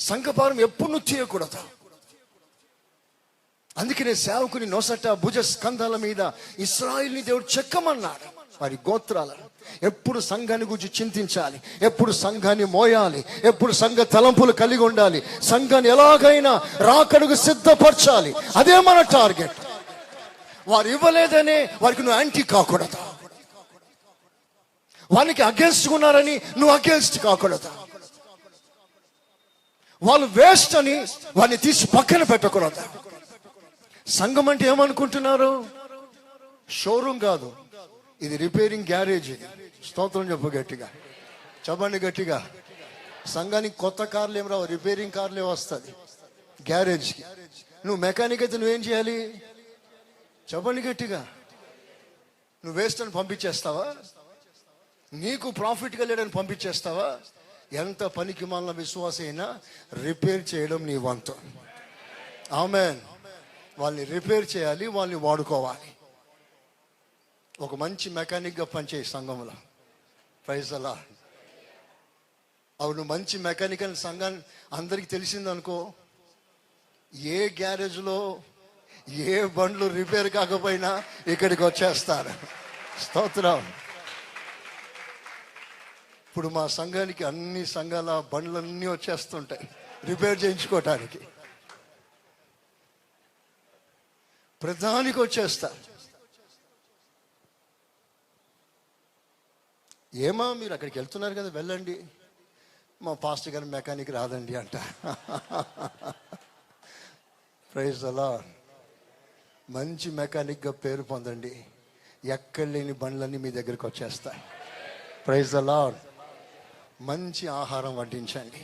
సంఘ భారం ఎప్పుడు నువ్వు తీయకూడదు. అందుకనే సేవకుని నొసట భుజ స్కంధాల మీద ఇశ్రాయేలుని దేవుడు చెక్కమన్నాడు. వారి గోత్రాలను ఎప్పుడు సంఘాన్ని గురించి చింతించాలి, ఎప్పుడు సంఘాన్ని మోయాలి, ఎప్పుడు సంఘ తలంపులు కలిగి ఉండాలి, సంఘాన్ని ఎలాగైనా రాకడుగు సిద్ధపరచాలి. అదే మన టార్గెట్. వారు ఇవ్వలేదనే వారికి నువ్వు యాంటీ కాకూడదు. వారికి అగేన్స్ట్ ఉన్నారని నువ్వు అగేన్స్ట్ కాకూడదు. వాళ్ళు వేస్ట్ అని వారిని తీసి పక్కన పెట్టకూడదు. సంఘం అంటే ఏమనుకుంటున్నారు? షోరూమ్ కాదు, ఇది రిపేరింగ్ గ్యారేజ్. ఇది స్తోత్రం చెప్పు గట్టిగా, చెప్పండి గట్టిగా. సంఘానికి కొత్త కార్లు ఏం రావు, రిపేరింగ్ కార్లే వస్తుంది గ్యారేజ్కి. నువ్వు మెకానిక్ అయితే నువ్వేం చేయాలి? చెప్పండి గట్టిగా. నువ్వు వేస్ట్ అని పంపించేస్తావా? నీకు ప్రాఫిట్గా లేడని పంపించేస్తావా? ఎంత పనికి మాలిన విశ్వాస అయినా రిపేర్ చేయడం నీ వంతు. ఆమేన్. వాళ్ళని రిపేర్ చేయాలి, వాళ్ళని వాడుకోవాలి. ఒక మంచి మెకానిక్గా పనిచేయి సంఘంలో. Praise the Lord. అవును, మంచి మెకానిక్ అని సంఘం అందరికి తెలిసిందనుకో, ఏ గ్యారేజ్లో ఏ బండ్లు రిపేర్ కాకపోయినా ఇక్కడికి వచ్చేస్తారు. స్తోత్రం. ఇప్పుడు మా సంఘానికి అన్ని సంఘాల బండ్లన్నీ వచ్చేస్తుంటాయి రిపేర్ చేయించుకోవటానికి. ప్రధానికి వచ్చేస్తారు. ఏమా మీరు అక్కడికి వెళ్తున్నారు కదా, వెళ్ళండి. మా పాస్టర్ గారు మెకానిక్ రాదండి అంట. Praise the Lord. మంచి మెకానిక్గా పేరు పొందండి. ఎక్కడ లేని బండ్లన్నీ మీ దగ్గరికి వచ్చేస్తాయి. Praise the Lord. మంచి ఆహారం వడ్డించండి.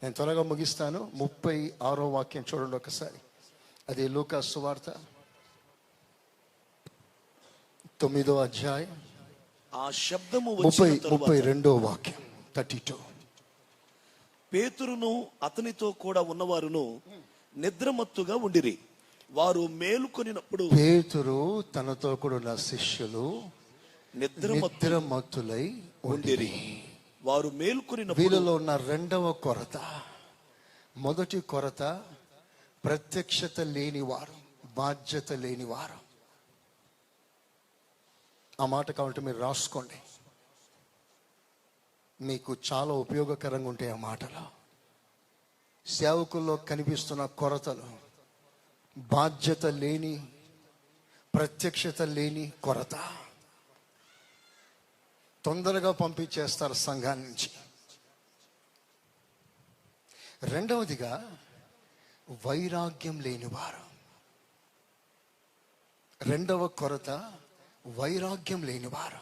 నేను త్వరగా ముగిస్తాను. 36వ వాక్యం చూడండి ఒకసారి. అది లూకా సువార్త 9వ అధ్యాయం ఆ శబ్దము 32వ వాక్యం 32. పేతురును అతనితో కూడా ఉన్నవారును నిద్రమత్తుగా ఉండిరి. వారు మేలుకొనినప్పుడు పేతురు తనతో కూడా ఉన్న శిష్యులు నిద్రమత్తులై ఉండిరి. వారు మేలుకొనినప్పుడు వీళ్ళలో ఉన్న రెండవ కొరత, మొదటి కొరత ప్రత్యక్షత లేనివారు, బాధ్యత లేనివారు. ఆ మాట కావాలంటే మీరు రాసుకోండి, మీకు చాలా ఉపయోగకరంగా ఉంటాయి ఆ మాటలు. సేవకుల్లో కనిపిస్తున్న కొరతలు, బాధ్యత లేని, ప్రత్యక్షత లేని కొరత. తొందరగా పంపించేస్తారు సంఘాన్ని నుంచి. రెండవదిగా వైరాగ్యం లేనివారు. రెండవ కొరత వైరాగ్యం లేనివారు.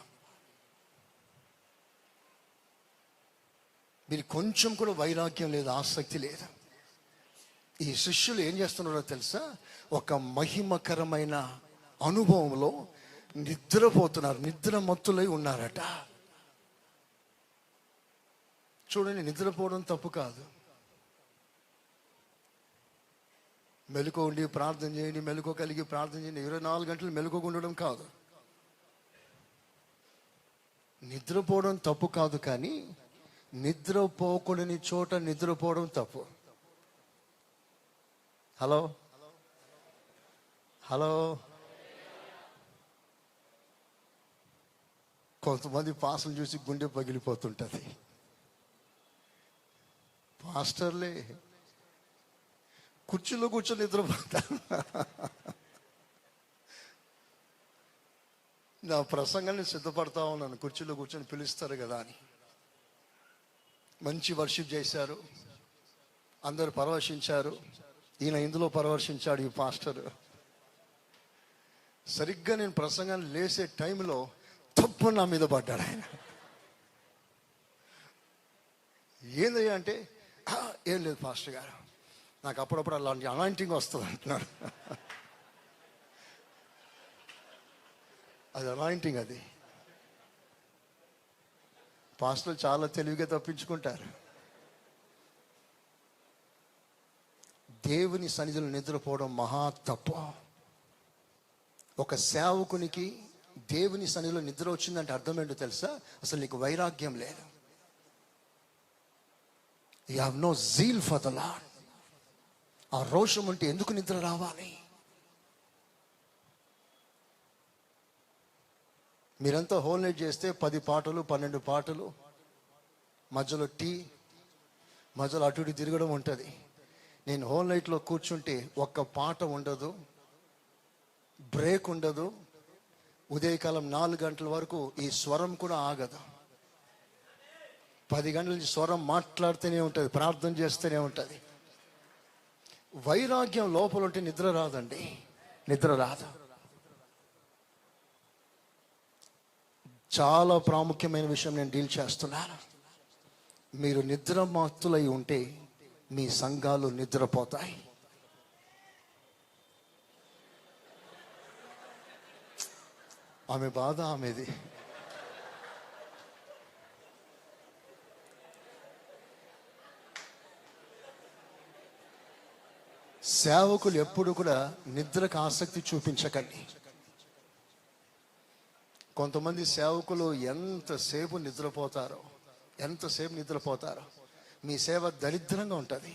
మీరు కొంచెం కూడా వైరాగ్యం లేదు, ఆసక్తి లేదు. ఈ శిష్యులు ఏం చేస్తున్నారో తెలుసా? ఒక మహిమకరమైన అనుభవంలో నిద్రపోతున్నారు, నిద్రమత్తులై ఉన్నారట. చూడండి, నిద్రపోవడం తప్పు కాదు. మెలకువ ఉండి ప్రార్థన చేయండి, మెలకువ కలిగి ప్రార్థన చేయండి, 24 గంటలు మెలకువగా ఉండడం కాదు. నిద్రపోవడం తప్పు కాదు, కానీ నిద్రపోకూడని చోట నిద్రపోవడం తప్పు. హలో హలో కొంతమంది పాస్టర్లు చూసి గుండె పగిలిపోతుంటుంది. పాస్టర్లే కుర్చీలో కూర్చొని నిద్రపోతారు. నా ప్రసంగాన్ని సిద్ధపడతా ఉన్నాను, కుర్చీలో కూర్చొని పిలుస్తారు కదా అని. మంచి వర్షిప్ చేశారు, అందరు పరవశించారు. ఈయన ఇందులో పరవశించాడు, ఈ పాస్టర్. సరిగ్గా నేను ప్రసంగాన్ని లేసే టైంలో తప్పు నా మీద పడ్డాడు ఆయన. ఏందయ్యా అంటే, ఏం లేదు పాస్టర్ గారు, నాకు అప్పుడప్పుడు అలాంటి అనాయింటింగ్ వస్తుంది అంటున్నాడు. అది అనాయింటింగ్. అది పాస్టర్లు చాలా తెలివిగా తప్పించుకుంటారు. దేవుని సన్నిధిలో నిద్రపోవడం మహా తప్పు. ఒక సేవకునికి దేవుని సన్నిధిలో నిద్ర వచ్చిందంటే అర్థం ఏంటో తెలుసా? అసలు నీకు వైరాగ్యం లేదు. You have no zeal for the Lord. ఆ రోషం ఉంటే ఎందుకు నిద్ర రావాలి? మీరంతా హోల్ నైట్ చేస్తే 10 పాటలు 12 పాటలు, మధ్యలో టీ, మధ్యలో అటు ఇటు తిరగడం ఉంటుంది. నేను హోల్ నైట్లో కూర్చుంటే ఒక్క పాట ఉండదు, బ్రేక్ ఉండదు. ఉదయకాలం 4 గంటల వరకు ఈ స్వరం కూడా ఆగదు. 10 గంటల నుంచి స్వరం మాట్లాడుతూనే ఉంటుంది, ప్రార్థన చేస్తూనే ఉంటుంది. వైరాగ్యం లోపల ఉంటే నిద్ర రాదండి, నిద్ర రాదు. చాలా ప్రాముఖ్యమైన విషయం నేను డీల్ చేస్తున్నాను. మీరు నిద్రమత్తులై ఉంటే మీ సంఘాలు నిద్రపోతాయి. ఆమె బాధ ఆమెది. సేవకులు ఎప్పుడు కూడా నిద్రకు ఆసక్తి చూపించకండి. కొంతమంది సేవకులు ఎంతసేపు నిద్రపోతారో, మీ సేవ దరిద్రంగా ఉంటుంది.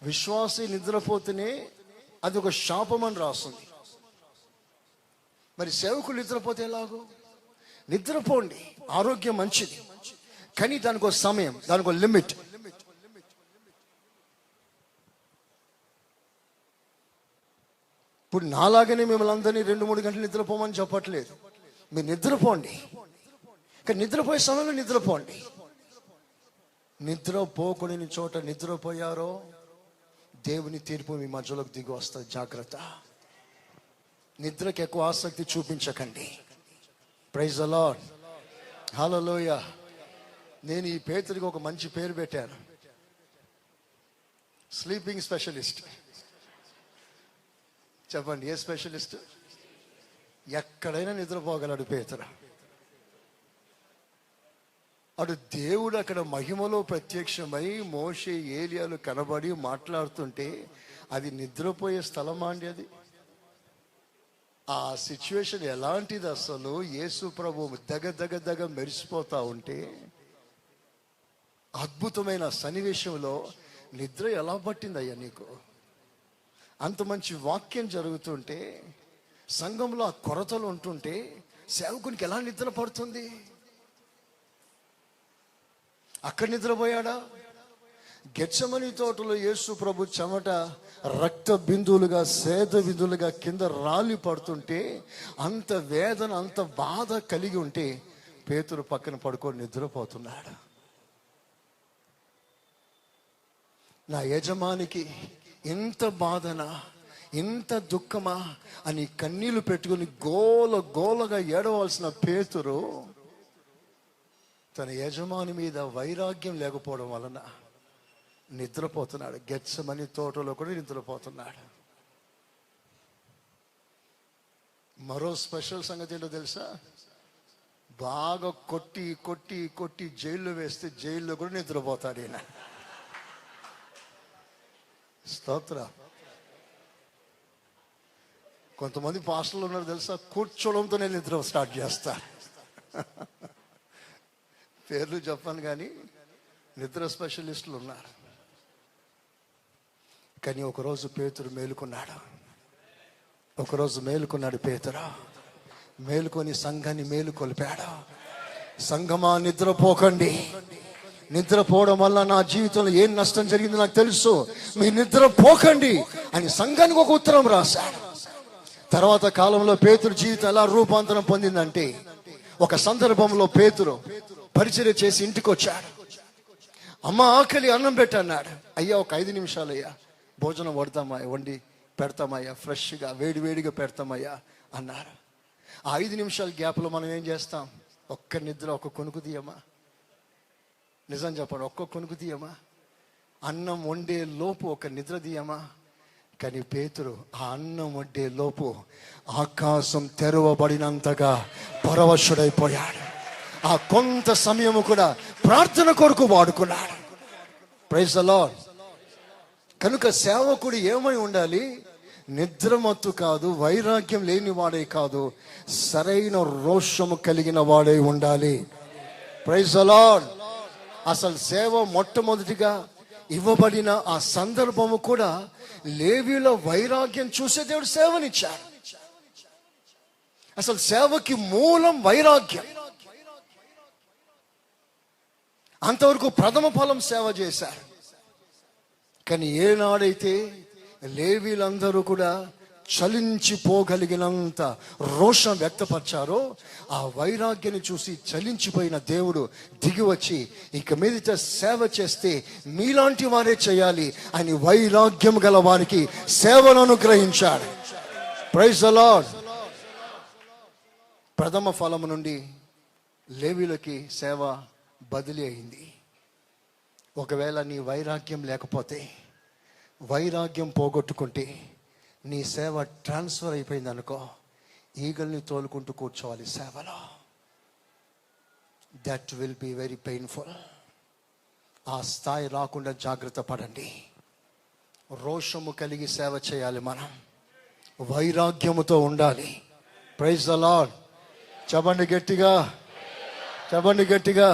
విశ్వాసి నిద్రపోతేనే అది ఒక శాపం అని రాస్తుంది. మరి సేవకులు నిద్రపోతే ఎలాగో? నిద్రపోండి, ఆరోగ్యం మంచిది, కానీ దానికి ఒక సమయం, దానికి ఒక లిమిట్. ఇప్పుడు నాలాగనే మిమ్మల్ని అందరినీ 2-3 గంటలు నిద్రపోమని చెప్పట్లేదు. మీరు నిద్రపోండి, కానీ నిద్రపోయే సమయంలో నిద్రపోండి. నిద్రపోకూడని చోట నిద్రపోయారో దేవుని తీర్పు మీ మధ్యలోకి దిగి వస్తుంది. జాగ్రత్త. నిద్రకి ఎక్కువ ఆసక్తి చూపించకండి. Praise the Lord. హల్లెలూయా. నేను ఈ పేతురికి ఒక మంచి పేరు పెట్టాను, స్లీపింగ్ స్పెషలిస్ట్. చెప్పండి, ఏ స్పెషలిస్ట్? ఎక్కడైనా నిద్రపోగలడు పేతురు. అటు దేవుడు అక్కడ మహిమలో ప్రత్యక్షమై మోషే ఏలియాలు కనబడి మాట్లాడుతుంటే అది నిద్రపోయే స్థలమా అండి? అది ఆ సిచ్యువేషన్ ఎలాంటిది? అసలు యేసు ప్రభు దగ మెరిసిపోతా ఉంటే అద్భుతమైన సన్నివేశంలో నిద్ర ఎలా పట్టిందయ్యా నీకు? అంత మంచి వాక్యం జరుగుతుంటే, సంఘంలో ఆ కొరతలు ఉంటుంటే సేవకునికి ఎలా నిద్ర పడుతుంది? అక్కడ నిద్రపోయాడా? గెత్సెమనీ తోటలో యేసు ప్రభు చెమట రక్త బిందువులుగా, సేద బిందువులుగా కింద రాలి పడుతుంటే, అంత వేదన, అంత బాధ కలిగి ఉంటే పేతురు పక్కన పడుకొని నిద్రపోతున్నాడు. నా యజమానికి ఇంత బాధనా, ఇంత దుఃఖమా అని కన్నీళ్లు పెట్టుకుని గోలగా ఏడవలసిన పేతురు తన యజమాని మీద వైరాగ్యం లేకపోవడం వలన నిద్రపోతున్నాడు. గెత్సెమనీ తోటలో కూడా నిద్రపోతున్నాడు. మరో స్పెషల్ సంగతి ఏంటో తెలుసా? బాగా కొట్టి జైల్లో వేస్తే జైల్లో కూడా నిద్రపోతాడు ఈయన. స్తోత్ర. కొంతమంది పాస్టర్లు ఉన్నారు తెలుసా, కూర్చోవడంతోనే నిద్ర స్టార్ట్ చేస్తారు. పేర్లు చెప్పాను కానీ నిద్ర స్పెషలిస్టులు ఉన్నారు. కానీ ఒకరోజు పేతురు మేలుకున్నాడు. పేతురు మేలుకొని సంఘాన్ని మేలుకొల్పాడు. సంఘమా, నిద్రపోకండి. నిద్రపోవడం వల్ల నా జీవితంలో ఏం నష్టం జరిగిందో నాకు తెలుసు, మీరు నిద్రపోకండి అని సంఘానికి ఒక ఉత్తరం రాశాడు. తర్వాత కాలంలో పేతురు జీవితం ఎలా రూపాంతరం పొందిందంటే, ఒక సందర్భంలో పేతురు పరిచర్య చేసి ఇంటికి వచ్చాడు. అమ్మ ఆకలి, అన్నం పెట్టన్నాడు. అయ్యా ఒక 5 నిమిషాలు అయ్యా, భోజనం వండి పెడతామయ్యా, ఫ్రెష్గా వేడిగా పెడతామయ్యా అన్నారు. ఆ 5 నిమిషాల గ్యాప్లో మనం ఏం చేస్తాం? ఒక్క నిద్ర, ఒక్క కొనుకు తీయమా? నిజం చెప్పండి, ఒక్క కొనుకు తీయమా? అన్నం వండే లోపు ఒక నిద్ర తీయమా? కానీ పేతురు ఆ అన్నం వండే లోపు ఆకాశం తెరవబడినంతగా పరవశుడైపోయాడు. ఆ కొంత సమయము కూడా ప్రార్థన కొరకు వాడుకున్నాడు. Praise the Lord. కనుక సేవకుడు ఏమై ఉండాలి? నిద్రమత్తు కాదు, వైరాగ్యం లేని వాడే కాదు, సరైన రోషము కలిగిన వాడే ఉండాలి. Praise the Lord. అసలు సేవ మొట్టమొదటిగా ఇవ్వబడిన ఆ సందర్భము కూడా లేవీల వైరాగ్యం చూసే దేవుడు సేవనిచ్చాడు. అసలు సేవకి మూలం వైరాగ్యం. అంతవరకు ప్రథమ ఫలం సేవ చేశారు. కానీ ఏనాడైతే లేవీలందరూ కూడా చలించిపోగలిగినంత రోషం వ్యక్తపరిచారో, ఆ వైరాగ్యాన్ని చూసి చలించిపోయిన దేవుడు దిగి వచ్చి, ఇక మీదట సేవ చేస్తే మీలాంటి వారే చేయాలి అని వైరాగ్యం గల వారికి సేవను అనుగ్రహించాడు. Praise the Lord. ప్రథమ ఫలము నుండి లేవీలకి సేవ బదిలీ అయింది. ఒకవేళ నీ వైరాగ్యం లేకపోతే, వైరాగ్యం పోగొట్టుకుంటే, నీ సేవ ట్రాన్స్ఫర్ అయిపోయింది అనుకో, ఈగల్ని తోలుకుంటూ కూర్చోవాలి సేవలో. That will be very painful. ఆ స్థాయి రాకుండా జాగ్రత్త పడండి. రోషము కలిగి సేవ చేయాలి. మనం వైరాగ్యముతో ఉండాలి. Praise the Lord. చెప్పండి గట్టిగా.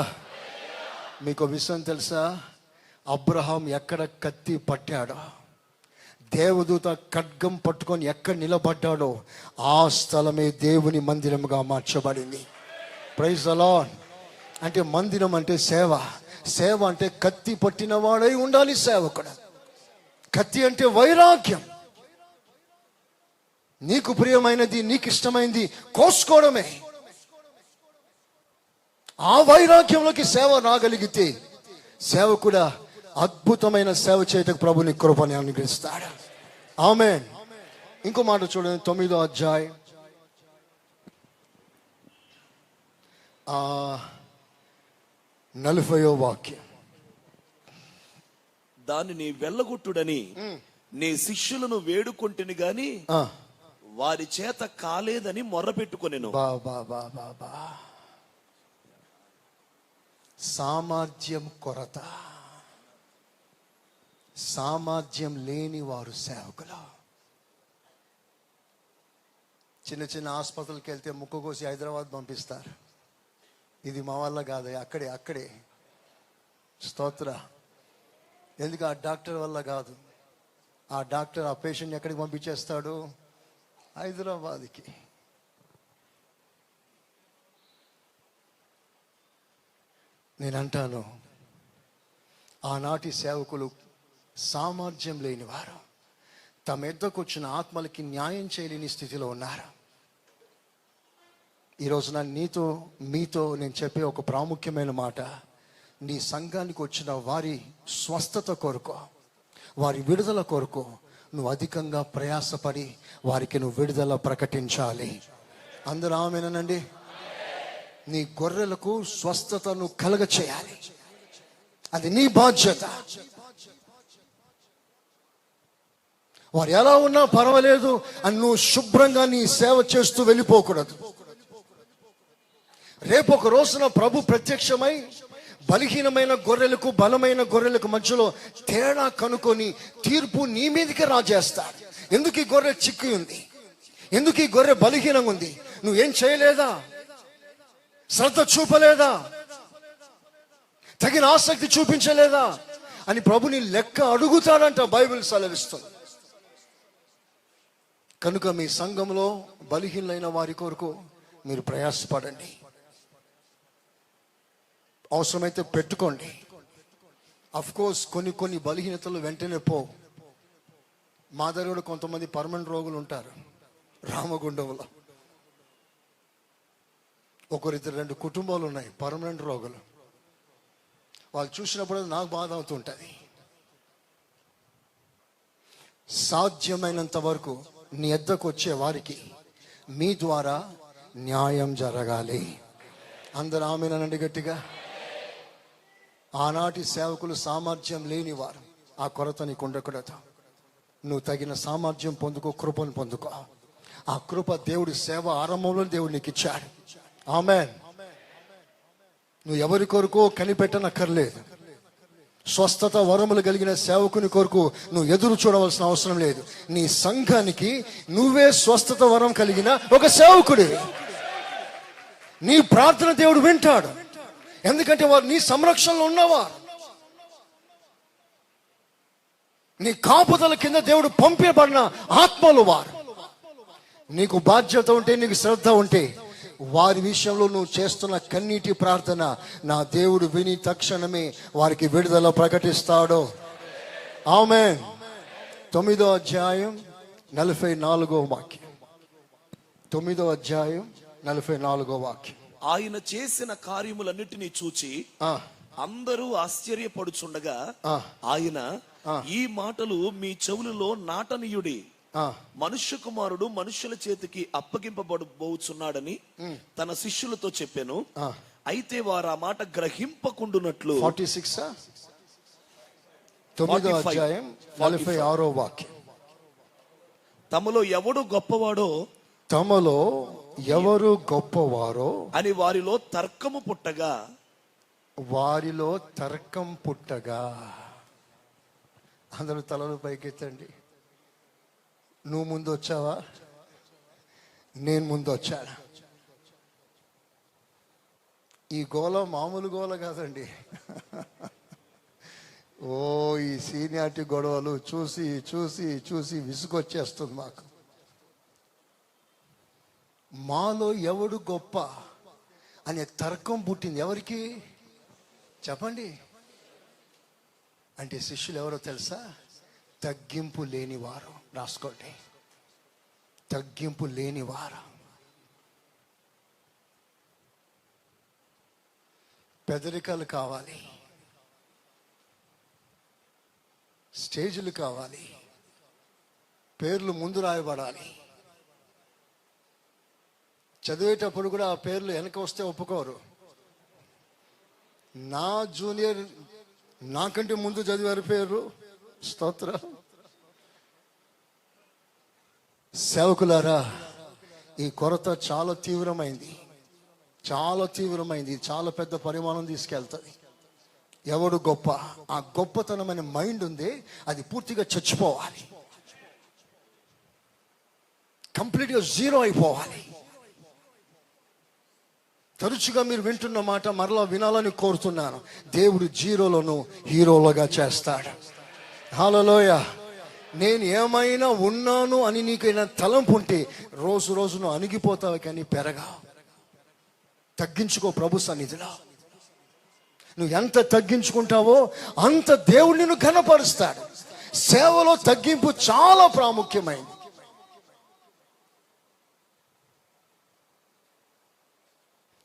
మీకు విషయం తెలుసా? అబ్రహాం ఎక్కడ కత్తి పట్టాడో, దేవదూత ఖడ్గం పట్టుకొని ఎక్కడ నిలబడ్డాడో, ఆ స్థలమే దేవుని మందిరముగా మార్చబడింది. Praise the Lord. అంటే మందిరం అంటే సేవ. సేవ అంటే కత్తి పట్టిన వాడై ఉండాలి సేవకుడు. కత్తి అంటే వైరాగ్యం. నీకు ప్రియమైనది, నీకు ఇష్టమైనది కోసుకోవడమే. ఆ వైరాగ్యంలోకి సేవ రాగలిగితే సేవకుడా అద్భుతమైన సేవ చేయటకు ప్రభుని కృపని అనుగ్రహిస్తాడు. ఆమేన్. ఇంకో మాట చూడండి, 9వ అధ్యాయం 40వ వాక్యం. దానిని వెళ్ళగొట్టుడని నీ శిష్యులను వేడుకొంటిని గాని వారి చేత కాలేదని మొర్రపెట్టుకొనెను. బా సామర్థ్యం కొరత, సామర్థ్యం లేని వారు సేవకులు. చిన్న చిన్న ఆసుపత్రులకు వెళ్తే ముక్కు కోసి హైదరాబాద్ పంపిస్తారు. ఇది మా వల్ల కాదు, అక్కడే స్తోత్ర. ఎందుకు? ఆ డాక్టర్ వల్ల కాదు. ఆ డాక్టర్ ఆ పేషెంట్ ఎక్కడికి పంపించేస్తాడు? హైదరాబాద్కి. నేను అంటాను, ఆనాటి సేవకులు సామర్థ్యం లేని వారు, తమ ఎద్దకు వచ్చిన ఆత్మలకి న్యాయం చేయలేని స్థితిలో ఉన్నారు. ఈరోజు మీతో నేను చెప్పే ఒక ప్రాముఖ్యమైన మాట, నీ సంఘానికి వచ్చిన వారి స్వస్థత కొరకు, వారి విడుదల కొరకు నువ్వు అధికంగా ప్రయాసపడి వారికి నువ్వు విడుదల ప్రకటించాలి. అందరూ ఆమేనండి. నీ గొర్రెలకు స్వస్థతను కలగ చేయాలి, అది నీ బాధ్యత. వారు ఎలా ఉన్నా పర్వాలేదు అని నువ్వు శుభ్రంగా నీ సేవ చేస్తూ వెళ్ళిపోకూడదు. రేపు ఒక రోజున ప్రభు ప్రత్యక్షమై బలహీనమైన గొర్రెలకు బలమైన గొర్రెలకు మధ్యలో తేడా కనుకొని తీర్పు నీ మీదకి రాజేస్తాడు. ఎందుకు ఈ గొర్రె చిక్కి ఉంది? ఎందుకు ఈ గొర్రె బలహీనంగా ఉంది? నువ్వేం చేయలేదా? శ్రద్ధ చూపలేదా? తగిన ఆసక్తి చూపించలేదా అని ప్రభుని లెక్క అడుగుతాడంట, బైబిల్ సెలవిస్తుంది. కనుక మీ సంఘంలో బలహీనమైన వారి కొరకు మీరు ప్రయాసపడండి. అవసరమైతే పెట్టుకోండి. అఫ్ కోర్స్ కొన్ని బలహీనతలు వెంటనే మా దగ్గర కూడా కొంతమంది పర్మనెంట్ రోగులు ఉంటారు. రామగుండంలో ఒకరిద్దరు 2 కుటుంబాలు ఉన్నాయి పర్మనెంట్ రోగులు. వాళ్ళు చూసినప్పుడు నాకు బాధ అవుతుంటుంది. సాధ్యమైనంత వరకు నీ ఎద్దకు వచ్చే వారికి మీ ద్వారా న్యాయం జరగాలి. అందరూ ఆమేనండి గట్టిగా. ఆనాటి సేవకులు సామర్థ్యం లేనివారు. ఆ కొరత నీకు ఉండకూడదు. నువ్వు తగిన సామర్థ్యం పొందుకో, కృపను పొందుకో. ఆ కృప దేవుడి సేవ ఆరంభంలో దేవుడు నీకు ఇచ్చాడు. ఆమేన్. నువ్వు ఎవరి కొరకు కనిపెట్టనక్కర్లేదు. స్వస్థత వరములు కలిగిన సేవకుని కొరకు నువ్వు ఎదురు చూడవలసిన అవసరం లేదు. నీ సంఘానికి నువ్వే స్వస్థత వరం కలిగిన ఒక సేవకుడి. నీ ప్రార్థన దేవుడు వింటాడు. ఎందుకంటే వారు నీ సంరక్షణలో ఉన్నవారు. నీ కాపుదల కింద దేవుడు పంపబడిన ఆత్మలు వారు. నీకు బాధ్యత ఉంటే, నీకు శ్రద్ధ ఉంటే, వారి విషయంలో నువ్వు చేస్తున్న కన్నీటి ప్రార్థన నా దేవుడు విని తక్షణమే వారికి విడుదల ప్రకటిస్తాడు. ఆమేన్. 9వ అధ్యాయం 44వ వాక్యం. 9వ అధ్యాయం 44వ వాక్యం. ఆయన చేసిన కార్యములన్నిటినీ చూచి అందరూ ఆశ్చర్యపడుచుండగా ఆయన, ఈ మాటలు మీ చెవులలో నాటనీయుడి, మనుష్య కుమారుడు మనుష్యుల చేతికి అప్పగింపబడబోచున్నాడని తన శిష్యులతో చెప్పాను. అయితే వారు ఆ మాట గ్రహింపకుండునట్లు. 9వ అధ్యాయం 46వ వాక్యం. తమలో ఎవడు గొప్పవాడో, తమలో ఎవరు గొప్పవారో అని వారిలో తర్కము పుట్టగా, వారిలో తర్కం పుట్టగా. అందరూ తలలు పైకెత్తండి. నువ్వు ముందు వచ్చావా? నేను ముందు వచ్చాను. ఈ గోల మామూలు గోల కాదండి. ఈ సీనియారిటీ గొడవలు చూసి చూసి చూసి విసుగొచ్చేస్తుంది మాకు. మాలో ఎవడు గొప్ప అనే తర్కం పుట్టింది. ఎవరికి చెప్పండి? అంటే శిష్యులు ఎవరో తెలుసా? తగ్గింపు లేనివారు. రాసుకోండి, తగ్గింపు లేనివారు. పెదరికలు కావాలి, స్టేజీలు కావాలి, పేర్లు ముందు రాయబడాలి. చదివేటప్పుడు కూడా ఆ పేర్లు వెనక వస్తే ఒప్పుకోరు. నా జూనియర్ నాకంటే ముందు చదివారు పేరు. స్తోత్ర. సేవకులారా, ఈ కొరత చాలా తీవ్రమైంది, చాలా తీవ్రమైంది. చాలా పెద్ద పరిమాణం తీసుకెళ్తుంది. ఎవడు గొప్ప, ఆ గొప్పతనమైన మైండ్ ఉంది, అది పూర్తిగా చచ్చిపోవాలి, కంప్లీట్గా జీరో అయిపోవాలి. తరచుగా మీరు వింటున్న మాట మరలా వినాలని కోరుతున్నాను. దేవుడు జీరోలను హీరోలుగా చేస్తాడు. హల్లెలూయ. నేను ఏమైనా ఉన్నాను అని నీకైనా తలంపు ఉంటే రోజు రోజును అణిగిపోతావు, కానీ పెరగా. తగ్గించుకో ప్రభు సన్నిధిలో. నువ్వు ఎంత తగ్గించుకుంటావో అంత దేవుడు నిన్ను ఘనపరుస్తాడు. సేవలో తగ్గింపు చాలా ప్రాముఖ్యమైనది.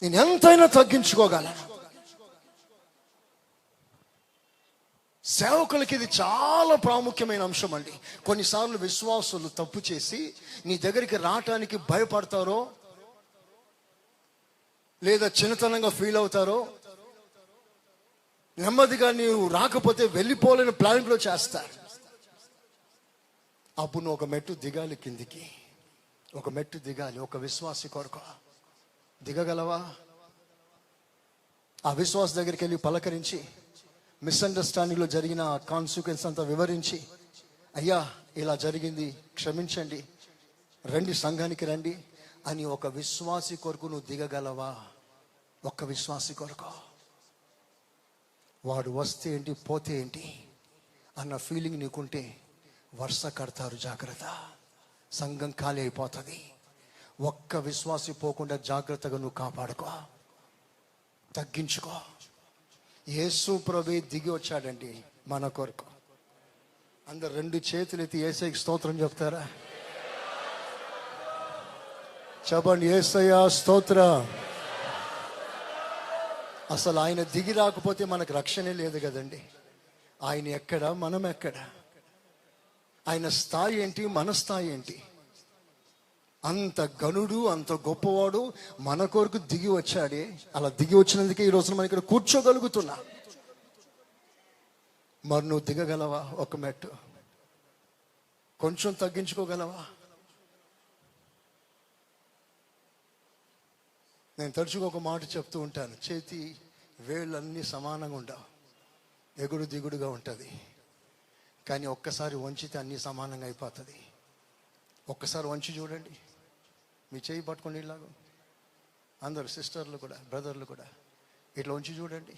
నేను ఎంతైనా తగ్గించుకోగలను. సేవకులకి ఇది చాలా ప్రాముఖ్యమైన అంశం అండి. కొన్నిసార్లు విశ్వాసులు తప్పు చేసి నీ దగ్గరికి రావటానికి భయపడతారో, లేదా చిన్నతనంగా ఫీల్ అవుతారో, నెమ్మదిగా నీవు రాకపోతే వెళ్ళిపోలేని ప్లాన్లో చేస్తారు. అప్పుడు నువ్వు ఒక మెట్టు దిగాలి కిందికి, ఒక మెట్టు దిగాలి. ఒక విశ్వాసి కొరకు దిగగలవా? ఆ విశ్వాస దగ్గరికి వెళ్ళి పలకరించి, మిస్అండర్స్టాండింగ్లో జరిగిన కాన్సిక్వెన్స్ అంతా వివరించి, అయ్యా ఇలా జరిగింది, క్షమించండి, రండి సంఘానికి రండి అని ఒక విశ్వాసి కొరకు నువ్వు దిగగలవా? ఒక్క విశ్వాసి కొరకు. వాడు వస్తే ఏంటి, పోతే ఏంటి అన్న ఫీలింగ్ నీకుంటే వరుస కడతారు. జాగ్రత్త, సంఘం ఖాళీ అయిపోతుంది. ఒక్క విశ్వాసి పోకుండా జాగ్రత్తగా నువ్వు కాపాడుకో, తగ్గించుకో. యేసు ప్రభువే దిగి వచ్చాడండి మన కొరకు. అందరు రెండు చేతులు ఎత్తి యేసయ్యకి స్తోత్రం చెప్తారా? చెప్పండి, యేసయ్య స్తోత్రం. అసలు ఆయన దిగి రాకపోతే మనకు రక్షణే లేదు కదండి. ఆయన ఎక్కడ, మనం ఎక్కడ? ఆయన స్థాయి ఏంటి, మన స్థాయి ఏంటి? అంత గనుడు, అంత గొప్పవాడు మన కొరకు దిగి వచ్చాడే. అలా దిగి వచ్చినందుకే ఈ రోజున మనం ఇక్కడ కూర్చోగలుగుతున్నా. మరి నువ్వు దిగగలవా? ఒక మెట్టు కొంచెం తగ్గించుకోగలవా? నేను తరచుగా ఒక మాట చెప్తూ ఉంటాను, చేతి వేళ్ళన్నీ సమానంగా ఉండవు, ఎగుడు దిగుడుగా ఉంటుంది. కానీ ఒక్కసారి వంచితే అన్నీ సమానంగా అయిపోతుంది. ఒక్కసారి వంచి చూడండి, మీ చేయి పట్టుకోండి ఇలాగ. అందరు సిస్టర్లు కూడా, బ్రదర్లు కూడా ఇట్లా వంచి చూడండి.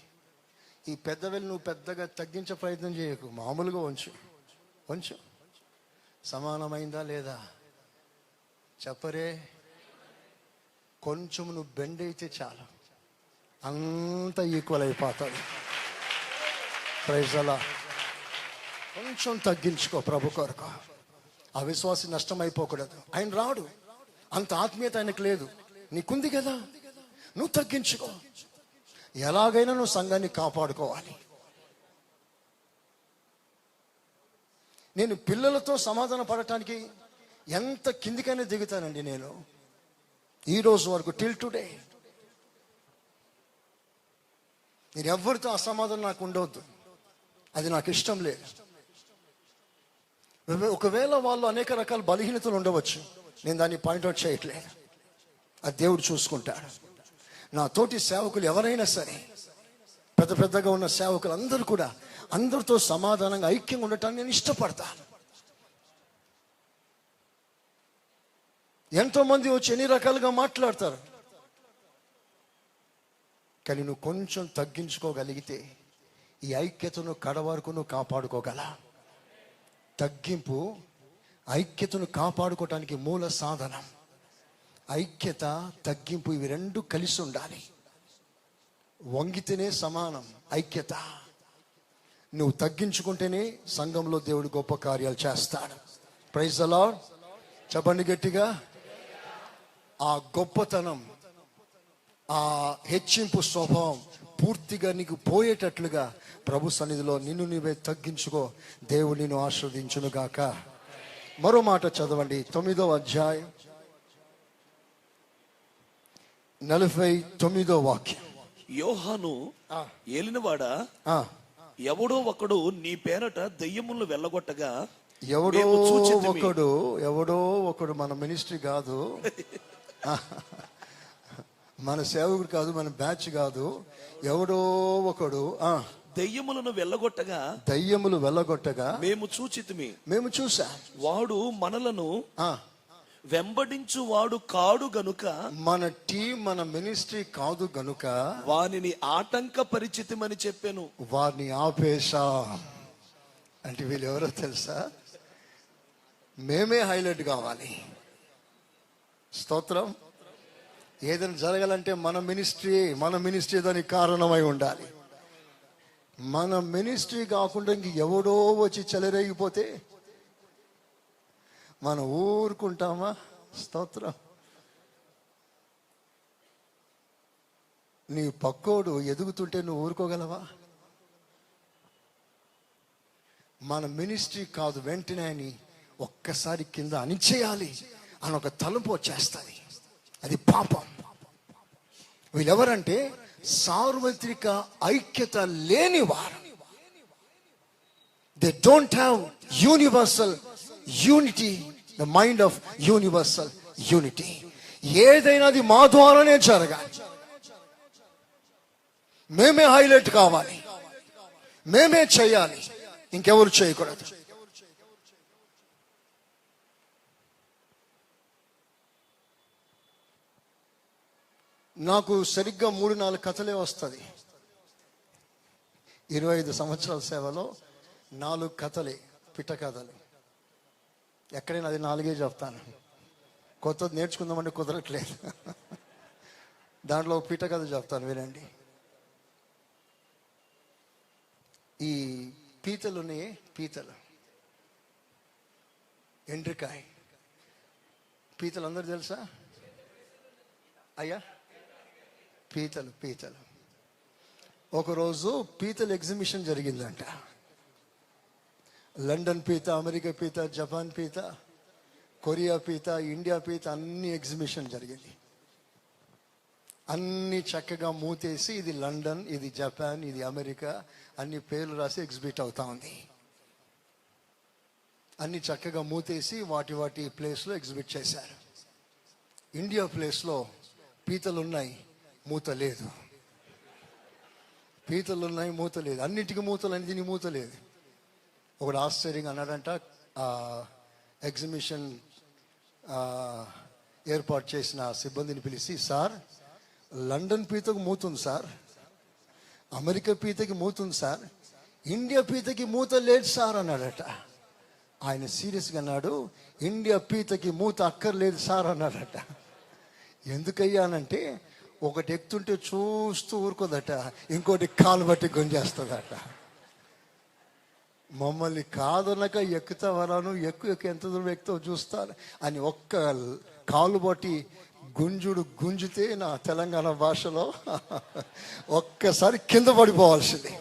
ఈ పెద్ద వేలు నువ్వు పెద్దగా తగ్గించే ప్రయత్నం చేయకు, మామూలుగా వంచు. వంచు, సమానమైందా లేదా చెప్పరే. కొంచెం నువ్వు బెండ్ అయితే చాలు, అంత ఈక్వల్ అయిపోతుంది. ప్రైజ్ అలా. కొంచెం తగ్గించుకో ప్రభు కొరకు. ఆ విశ్వాసి నష్టం అయిపోకూడదు. ఆయన రాడు, అంత ఆత్మీయత ఆయనకు లేదు, నీకుంది కదా. నువ్వు తగ్గించుకో. ఎలాగైనా నువ్వు సంఘాన్ని కాపాడుకోవాలి. నేను పిల్లలతో సమాధాన పడటానికి ఎంత కిందికైనా దిగుతానండి. నేను ఈ రోజు వరకు టిల్ టుడే నేను ఎవరితో అసమాధానం నాకు ఉండవద్దు, అది నాకు ఇష్టం లేదు. ఒకవేళ వాళ్ళు అనేక రకాల బలహీనతలు ఉండవచ్చు, నేను దాన్ని పాయింట్అవుట్ చేయట్లేదు, అది దేవుడు చూసుకుంటాడు. నా తోటి సేవకులు ఎవరైనా సరే, పెద్ద పెద్దగా ఉన్న సేవకులు అందరూ కూడా అందరితో సమాధానంగా ఐక్యంగా ఉండటాన్ని నేను ఇష్టపడతాను. ఎంతోమంది వచ్చి ఎన్ని రకాలుగా మాట్లాడతారు, కానీ నువ్వు కొంచెం తగ్గించుకోగలిగితే ఈ ఐక్యతను కడ వరకు నువ్వు కాపాడుకోగల. తగ్గింపు ఐక్యతను కాపాడుకోవటానికి మూల సాధనం. ఐక్యత, తగ్గింపు ఇవి రెండు కలిసి ఉండాలి. వంగితేనే సమానం ఐక్యత. నువ్వు తగ్గించుకుంటేనే సంఘంలో దేవుడు గొప్ప కార్యాలు చేస్తాడు. Praise the Lord. చెప్పండి గట్టిగా. ఆ గొప్పతనం, ఆ హెచ్చింపు స్వభావం పూర్తిగా నీకు పోయేటట్లుగా ప్రభు సన్నిధిలో నిన్ను నీవే తగ్గించుకో. దేవుడు నిన్ను ఆశీర్వదించునుగాక. మరో మాట చదవండి, 9వ అధ్యాయం 49వ వాక్యం. యోహాను ఏలినవాడా, ఎవడో ఒకడు నీ పేరట దెయ్యములను వెళ్ళగొట్టగా ఎవడో మేము చూచితిమి. ఎవడో ఒకడు మన మినిస్ట్రీ కాదు, మన సేవకుడు కాదు, మన బ్యాచ్ కాదు, ఎవడో ఒకడు దెయ్యములను వెళ్ళగొట్టగా దయ్యములు వెళ్ళగొట్టగా మేము చూచితిమి. మేము చూసా. వాడు మనలను వెంబడించు వాడు కాడు గనుక, మన టీం మన మినిస్ట్రీ కాదు గనుక వానిని ఆటంక పరిచితిమని చెప్పాను. వారిని ఆపేశా. అంటే వీళ్ళు ఎవరో తెలుసా? మేమే హైలైట్ కావాలి. స్తోత్రం. ఏదైనా జరగాలంటే మన మినిస్ట్రీ దానికి కారణమై ఉండాలి. మన మినిస్ట్రీ కాకుండా ఇంక ఎవడో వచ్చి చెలరేగిపోతే మనం ఊరుకుంటామా? స్తోత్రం. నీ పక్కోడు ఎదుగుతుంటే నువ్వు ఊరుకోగలవా? మన మినిస్ట్రీ కాదు, వెంటనే అని ఒక్కసారి కింద అణిచేయాలి అని ఒక తలుపు వచ్చేస్తుంది. అది పాపం. వీళ్ళెవరంటే సార్వత్రిక ఐక్యత లేని వారు. They don't have universal unity, the mind of universal unity. ఏదైనా అది మా ద్వారానే జరగాలి, మేమే హైలైట్ కావాలి, మేమే చేయాలి, ఇంకెవరు చేయకూడదు. నాకు సరిగ్గా 3-4 కథలే వస్తుంది. 25 సంవత్సరాల సేవలో 4 కథలే, పిట్ట కథలు. ఎక్కడైనా అది 4 చెప్తాను. కొత్తది నేర్చుకుందామంటే కుదరట్లేదు. దాంట్లో పిట్ట కథ చెప్తాను, వినండి. ఈ పీతలు ఎండ్రికాయ పీతలు అందరు తెలుసా అయ్యా? పీతలు ఒకరోజు పీతల ఎగ్జిబిషన్ జరిగిందంట. లండన్ పీత, అమెరికా పీత, జపాన్ పీత, కొరియా పీత, ఇండియా పీత అన్ని ఎగ్జిబిషన్ జరిగింది. అన్ని చక్కగా మూతేసి ఇది లండన్, ఇది జపాన్, ఇది అమెరికా అన్ని పేర్లు రాసి ఎగ్జిబిట్ అవుతా ఉంది. అన్ని చక్కగా మూతేసి వాటి ప్లేస్లో ఎగ్జిబిట్ చేశారు. ఇండియా ప్లేస్లో పీతలు ఉన్నాయి, మూత లేదు. పీతలు ఉన్నాయి, మూత లేదు. అన్నిటికీ మూతలు అని, దీనికి మూత లేదు. ఒకడు ఆశ్చర్యంగా అన్నాడంట, ఎగ్జిబిషన్ ఏర్పాటు చేసిన సిబ్బందిని పిలిచి, సార్ లండన్ పీతకు మూతుంది సార్, అమెరికా పీతకి మూతుంది సార్, ఇండియా పీతకి మూత లేదు సార్ అన్నాడట. ఆయన సీరియస్గా అన్నాడు, ఇండియా పీతకి మూత అక్కర్లేదు సార్ అన్నాడట. ఎందుకయ్యానంటే ఒకటి ఎక్కుతుంటే చూస్తూ ఊరుకోదట, ఇంకోటి కాలు బట్టి గుంజేస్తుందట. మమ్మల్ని కాదనక ఎక్కుతావరాను, ఎక్కువ ఎంత దూరం ఎక్కుతావు చూస్తాను అని ఒక్క కాలు బట్టి గుంజితే నా తెలంగాణ భాషలో ఒక్కసారి కింద పడిపోవాల్సింది.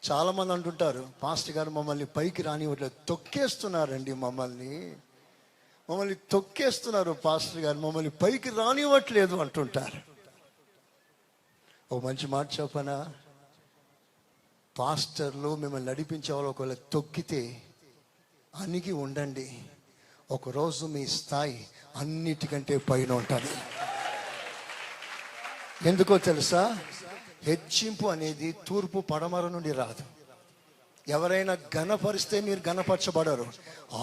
చాలా మంది అంటుంటారు, పాస్టర్ గారు మమ్మల్ని పైకి రానివ్వట్లేదు, తొక్కేస్తున్నారండి, మమ్మల్ని తొక్కేస్తున్నారు పాస్టర్ గారు, మమ్మల్ని పైకి రానివ్వట్లేదు అంటుంటారు. ఓ మంచి మాట చెప్పనా? పాస్టర్లు మిమ్మల్ని నడిపించే వాళ్ళు ఒకవేళ తొక్కితే అణిగి ఉండండి, ఒకరోజు మీ స్థాయి అన్నిటికంటే పైన ఉంటుంది. ఎందుకో తెలుసా? హెచ్చింపు అనేది తూర్పు పడమర నుండి రాదు. ఎవరైనా ఘనపరిస్తే మీరు ఘనపరచబడరు,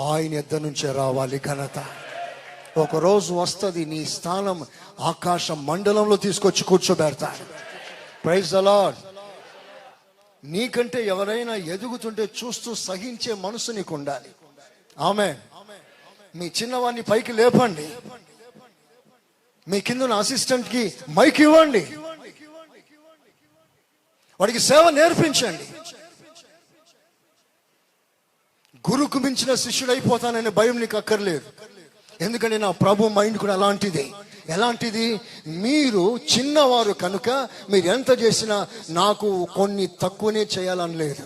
ఆయన ఎద్ద నుంచే రావాలి ఘనత. ఒకరోజు వస్తుంది, నీ స్థానం ఆకాశ మండలంలో తీసుకొచ్చి కూర్చోబెడతారు. Praise the Lord. నీకంటే ఎవరైనా ఎదుగుతుంటే చూస్తూ సహించే మనసు నీకు ఉండాలి. ఆమేన్. మీ చిన్నవాడిని పైకి లేపండి, మీ కింద అసిస్టెంట్కి మైక్ ఇవ్వండి, వాడికి సేవ నేర్పించండి. గురుకు మించిన శిష్యుడు అయిపోతాననే భయం నీకు అక్కర్లేదు. ఎందుకంటే నా ప్రభు మైండ్ కూడా ఎలాంటిది, మీరు చిన్నవారు కనుక మీరు ఎంత చేసినా నాకు కొన్ని తక్కువనే చేయాలని లేదు,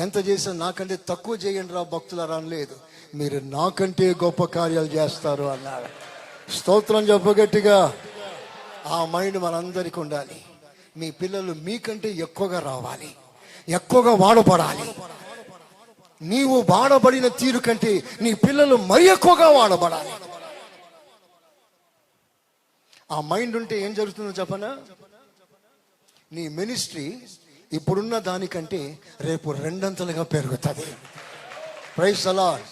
ఎంత చేసినా నాకంటే తక్కువ చేయండి రా భక్తులారా అని లేదు, మీరు నాకంటే గొప్ప కార్యాలు చేస్తారు అన్నారు. స్తోత్రం చెప్పగట్టిగా. ఆ మైండ్ మనందరికీ ఉండాలి. మీ పిల్లలు మీకంటే ఎక్కువగా రావాలి, ఎక్కువగా వాడబడాలి. నీవు వాడబడిన తీరు కంటే నీ పిల్లలు మరి ఎక్కువగా వాడబడాలి. ఆ మైండ్ ఉంటే ఏం జరుగుతుందో చెప్పనా? నీ మినిస్ట్రీ ఇప్పుడున్న దానికంటే రేపు రెండంతలుగా పెరుగుతుంది. Praise the Lord.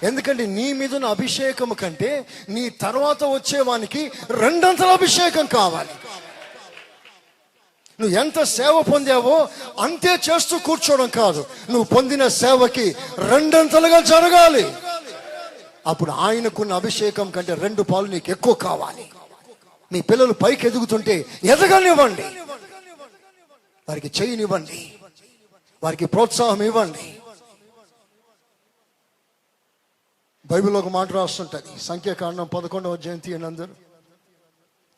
ఎందుకంటే నీ మీద ఉన్న అభిషేకం కంటే నీ తర్వాత వచ్చేవానికి రెండంతల అభిషేకం కావాలి. నువ్వు ఎంత సేవ పొందావో అంతే చేస్తూ కూర్చోవడం కాదు, నువ్వు పొందిన సేవకి రెండంతలుగా జరగాలి. అప్పుడు ఆయనకున్న అభిషేకం కంటే 2 పాలు నీకు ఎక్కువ కావాలి. మీ పిల్లలు పైకి ఎదుగుతుంటే ఎదగనివ్వండి, వారికి చేయనివ్వండి, వారికి ప్రోత్సాహం ఇవ్వండి. బైబిల్లో ఒక మాట రాస్తుంటుంది, సంఖ్యాకాండం 11వ అధ్యాయం తీయండి అందరూ.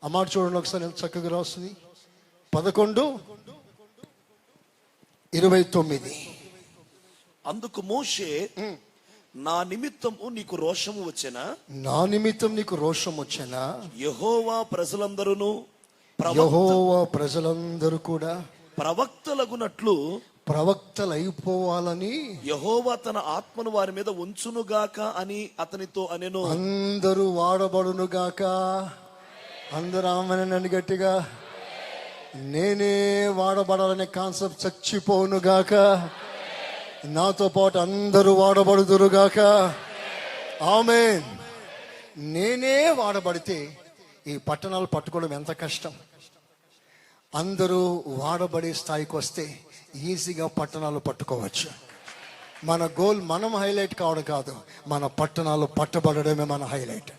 ఆ మాట చూడండి ఒకసారి, ఎంత చక్కగా రాస్తుంది. 11:29. అందుకు మోషే, నా నిమిత్తము నీకు రోషము వచ్చెనా? నా నిమిత్తం నీకు రోషం వచ్చెనా? యెహోవా ప్రజలందరూ కూడా ప్రవక్తలగునట్లు ప్రవక్తలు అయిపోవాలని యెహోవా తన ఆత్మను వారి మీద ఉంచునుగాక అని అతనితో అనెను. అందరూ వాడబడునుగాక. అందరూ ఆమెనండి గట్టిగా. నేనే వాడబడాలనే కాన్సెప్ట్ చచ్చిపోనుగాక. నాతో పాటు అందరూ వాడబడుదురుగాక. ఆమేన్. నేనే వాడబడితే ఈ పట్టణాలు పట్టుకోవడం ఎంత కష్టం. అందరూ వాడబడే స్థాయికి వస్తే ఈజీగా పట్టణాలు పట్టుకోవచ్చు. మన గోల్ మనం హైలైట్ కావడం కాదు, మన పట్టణాలు పట్టబడడమే మన హైలైట్,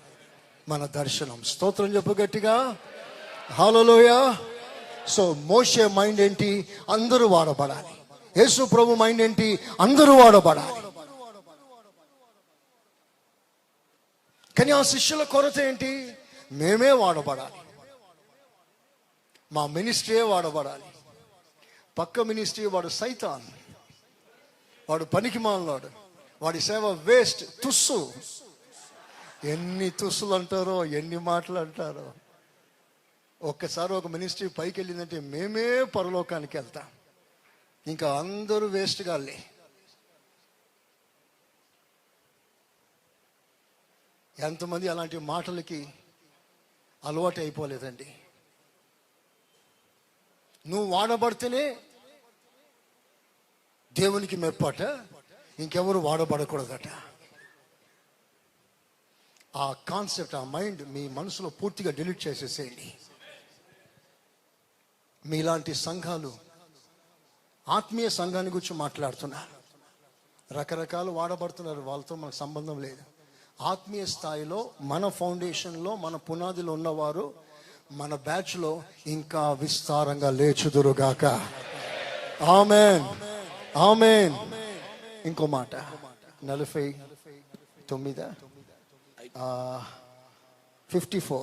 మన దర్శనం. స్తోత్రం చెప్పు గట్టిగా. హల్లెలూయా. సో మోషే మైండ్ ఏంటి? అందరూ వాడబడాలి. యేసు ప్రభు మైండ్ ఏంటి? అందరూ వాడబడాలి. కానీ ఆ శిష్యుల కొరత ఏంటి? మేమే వాడబడాలి, మా మినిస్ట్రీయే వాడబడాలి. పక్క మినిస్ట్రీ వాడు సైతాన్, వాడు పనికి మాలినాడు, వాడి సేవ వేస్ట్, తుస్సు. ఎన్ని తుస్సులు అంటారో, ఎన్ని మాటలు అంటారో. ఒక్కసారి ఒక మినిస్ట్రీ పైకి వెళ్ళిందంటే మేమే పరలోకానికి వెళ్తాం, ఇంకా అందరూ వేస్ట్ గాళ్ళే. ఎంతమంది అలాంటి మాటలకి అలవాటు అయిపోలేదండి. నువ్వు వాడబడితేనే దేవునికి మెప్పట, ఇంకెవరు వాడబడకూడదట. ఆ కాన్సెప్ట్, ఆ మైండ్ మీ మనసులో పూర్తిగా డిలీట్ చేసేసేయండి. మీలాంటి సంఘాలు ఆత్మీయ సంఘాన్ని గురించి మాట్లాడుతున్నారు. రకరకాలు వాడబడుతున్నారు, వాళ్ళతో మనకు సంబంధం లేదు. ఆత్మీయ స్థాయిలో మన ఫౌండేషన్లో, మన పునాదిలో ఉన్నవారు మన బ్యాచ్లో ఇంకా విస్తారంగా లేచుదురుగాక. ఆమేన్, ఆమేన్. ఇంకో మాట, 49 54